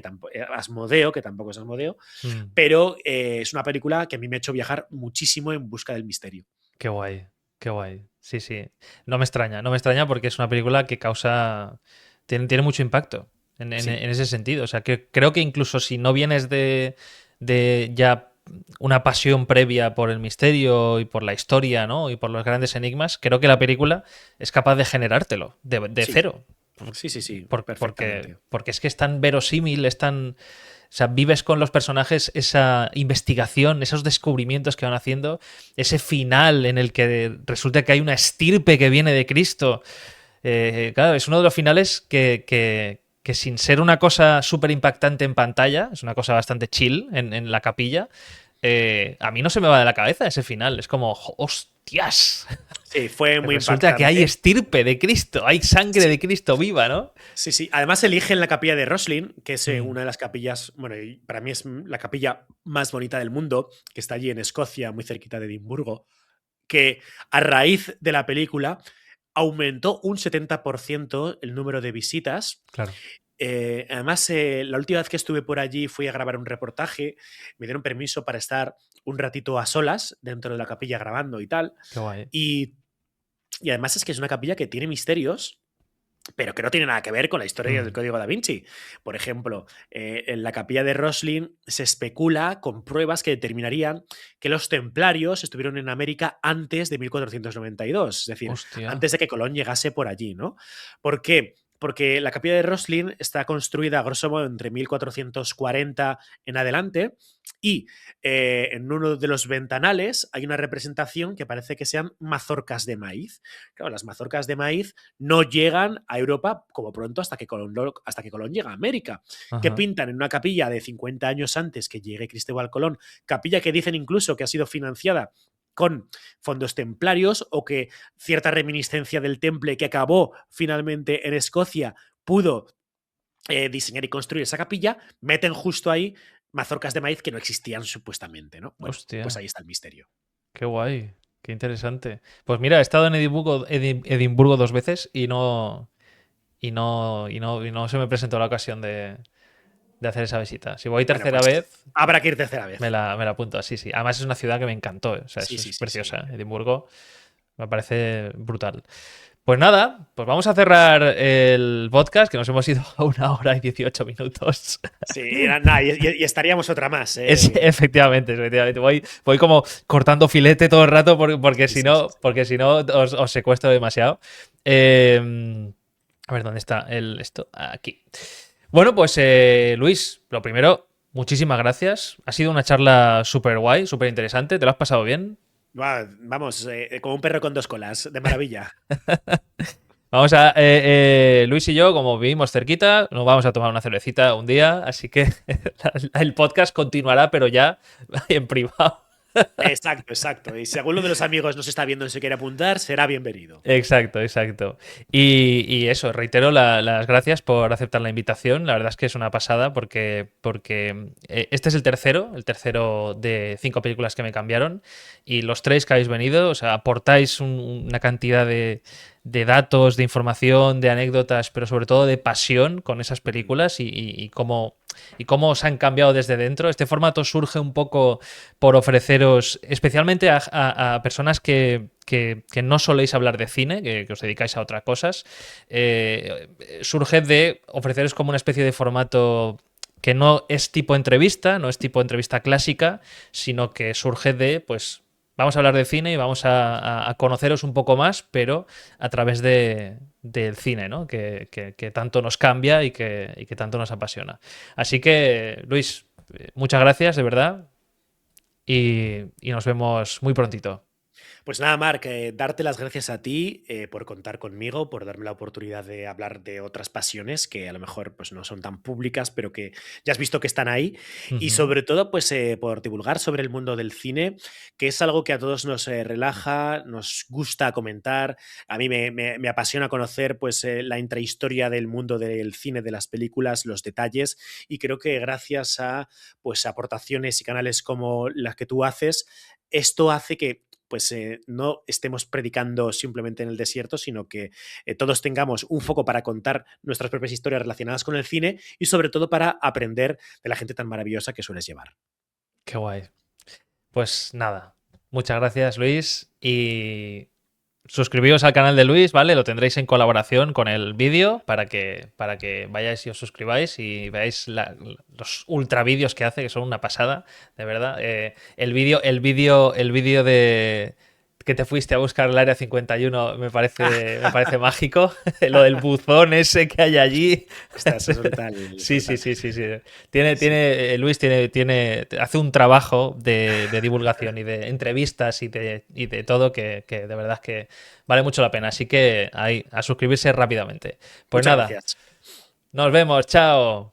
Asmodeo, que tampoco es Asmodeo, Mm, pero es una película que a mí me ha hecho viajar muchísimo en busca del misterio. qué guay, qué guay. Sí, sí. No me extraña porque es una película que causa... Tiene mucho impacto Sí, en ese sentido. O sea, que creo que incluso si no vienes de ya una pasión previa por el misterio y por la historia, ¿no? Y por los grandes enigmas, creo que la película es capaz de generártelo de sí, cero. sí, Porque, perfectamente. porque es que es tan verosímil, es tan... O sea, vives con los personajes esa investigación, esos descubrimientos que van haciendo, ese final en el que resulta que hay una estirpe que viene de Cristo. Claro, es uno de los finales que sin ser una cosa súper impactante en pantalla, es una cosa bastante chill en la capilla, a mí no se me va de la cabeza ese final. Es como, hostias, Sí, fue muy resulta que hay impactante. estirpe de Cristo, hay sangre Sí, de Cristo viva, ¿no? sí. Además eligen la capilla de Roslin, que es Mm, una de las capillas, bueno, y para mí es la capilla más bonita del mundo, que está allí en Escocia, muy cerquita de Edimburgo, que a raíz de la película aumentó un 70% el número de visitas. claro, Además, la última vez que estuve por allí fui a grabar un reportaje, me dieron permiso para estar un ratito a solas dentro de la capilla grabando y tal. qué guay. Y, y además es que es una capilla que tiene misterios pero que no tiene nada que ver con la historia del Mm, Código Da Vinci. Por ejemplo, en la capilla de Roslin se especula con pruebas que determinarían que los templarios estuvieron en América antes de 1492, es decir, hostia. antes de que Colón llegase por allí, ¿no? ¿Por qué? Porque la capilla de Roslin está construida, a grosso modo, entre 1440 en adelante y en uno de los ventanales hay una representación que parece que sean mazorcas de maíz. Claro, las mazorcas de maíz no llegan a Europa como pronto hasta que Colón llega a América. ¿Qué Ajá. pintan en una capilla de 50 años antes que llegue Cristóbal Colón? Capilla que dicen incluso que ha sido financiada con fondos templarios o que cierta reminiscencia del temple que acabó finalmente en Escocia pudo diseñar y construir esa capilla, meten justo ahí mazorcas de maíz que no existían supuestamente, ¿no? Bueno, pues Hostia. ahí está el misterio. Qué guay. Qué interesante. Pues mira, he estado en Edimburgo 2 veces y no se me presentó la ocasión de hacer esa visita. Si voy Bueno, tercera pues vez, habrá que ir tercera vez. me la apunto. Sí, sí. Además es una ciudad que me encantó. O sea, Sí, es sí, sí, sí. preciosa. Edimburgo me parece brutal. Pues nada, pues vamos a cerrar el podcast, que nos hemos ido a 1 hora y 18 minutos. Sí, nada, y estaríamos otra más, Efectivamente. Voy como cortando filete todo el rato porque Sí, si sí, sí, no, sí. porque si no os secuestro demasiado. Eh, a ver, ¿dónde está esto? Aquí. Bueno, pues Luis, lo primero, muchísimas gracias. Ha sido una charla súper guay, súper interesante. ¿Te lo has pasado bien? Vamos, como un perro con dos colas, de maravilla. Vamos a. Luis y yo, como vivimos cerquita, nos vamos a tomar una cervecita un día, así que el podcast continuará, pero ya en privado. Exacto, exacto. Y si alguno de los amigos nos está viendo y se quiere apuntar, será bienvenido. Exacto, exacto. Y eso, reitero las gracias por aceptar la invitación. La verdad es que es una pasada porque este es el tercero de 5 películas que me cambiaron. Y los tres que habéis venido, o sea, aportáis una cantidad de datos, de información, de anécdotas, pero sobre todo de pasión con esas Mm. películas y cómo os han cambiado desde dentro. Este formato surge un poco por ofreceros, especialmente a personas que no soléis hablar de cine, que os dedicáis a otras cosas, surge de ofreceros como una especie de formato que no es tipo entrevista, no es tipo entrevista clásica, sino que surge de, pues, vamos a hablar de cine y vamos a conoceros un poco más, pero a través del cine, ¿no? Que tanto nos cambia y que tanto nos apasiona. Así que, Luis, muchas gracias, de verdad, y nos vemos muy prontito. Pues nada, Marc, darte las gracias a ti por contar conmigo, por darme la oportunidad de hablar de otras pasiones que a lo mejor pues, no son tan públicas, pero que ya has visto que están ahí. Y Ujú. sobre todo, pues por divulgar sobre el mundo del cine, que es algo que a todos nos relaja, nos gusta comentar. A mí me apasiona conocer pues la intrahistoria del mundo del cine, de las películas, los detalles. Y creo que gracias a pues aportaciones y canales como las que tú haces, esto hace que pues no estemos predicando simplemente en el desierto, sino que todos tengamos un foco para contar nuestras propias historias relacionadas con el cine y sobre todo para aprender de la gente tan maravillosa que sueles llevar. Qué guay. Pues nada, muchas gracias, Luis, y suscribíos al canal de Luis, ¿vale? Lo tendréis en colaboración con el vídeo para que vayáis y os suscribáis y veáis los ultra vídeos que hace, que son una pasada, de verdad. El vídeo de que te fuiste a buscar el área 51 me parece mágico. Lo del buzón ese que hay allí. Ostras, es brutal, es Sí, sí, brutal. sí, sí, sí. Sí. Luis hace un trabajo de divulgación y de entrevistas y de todo que de verdad es que vale mucho la pena. Así que ahí, a suscribirse rápidamente. Pues Muchas nada, gracias. nos vemos, chao.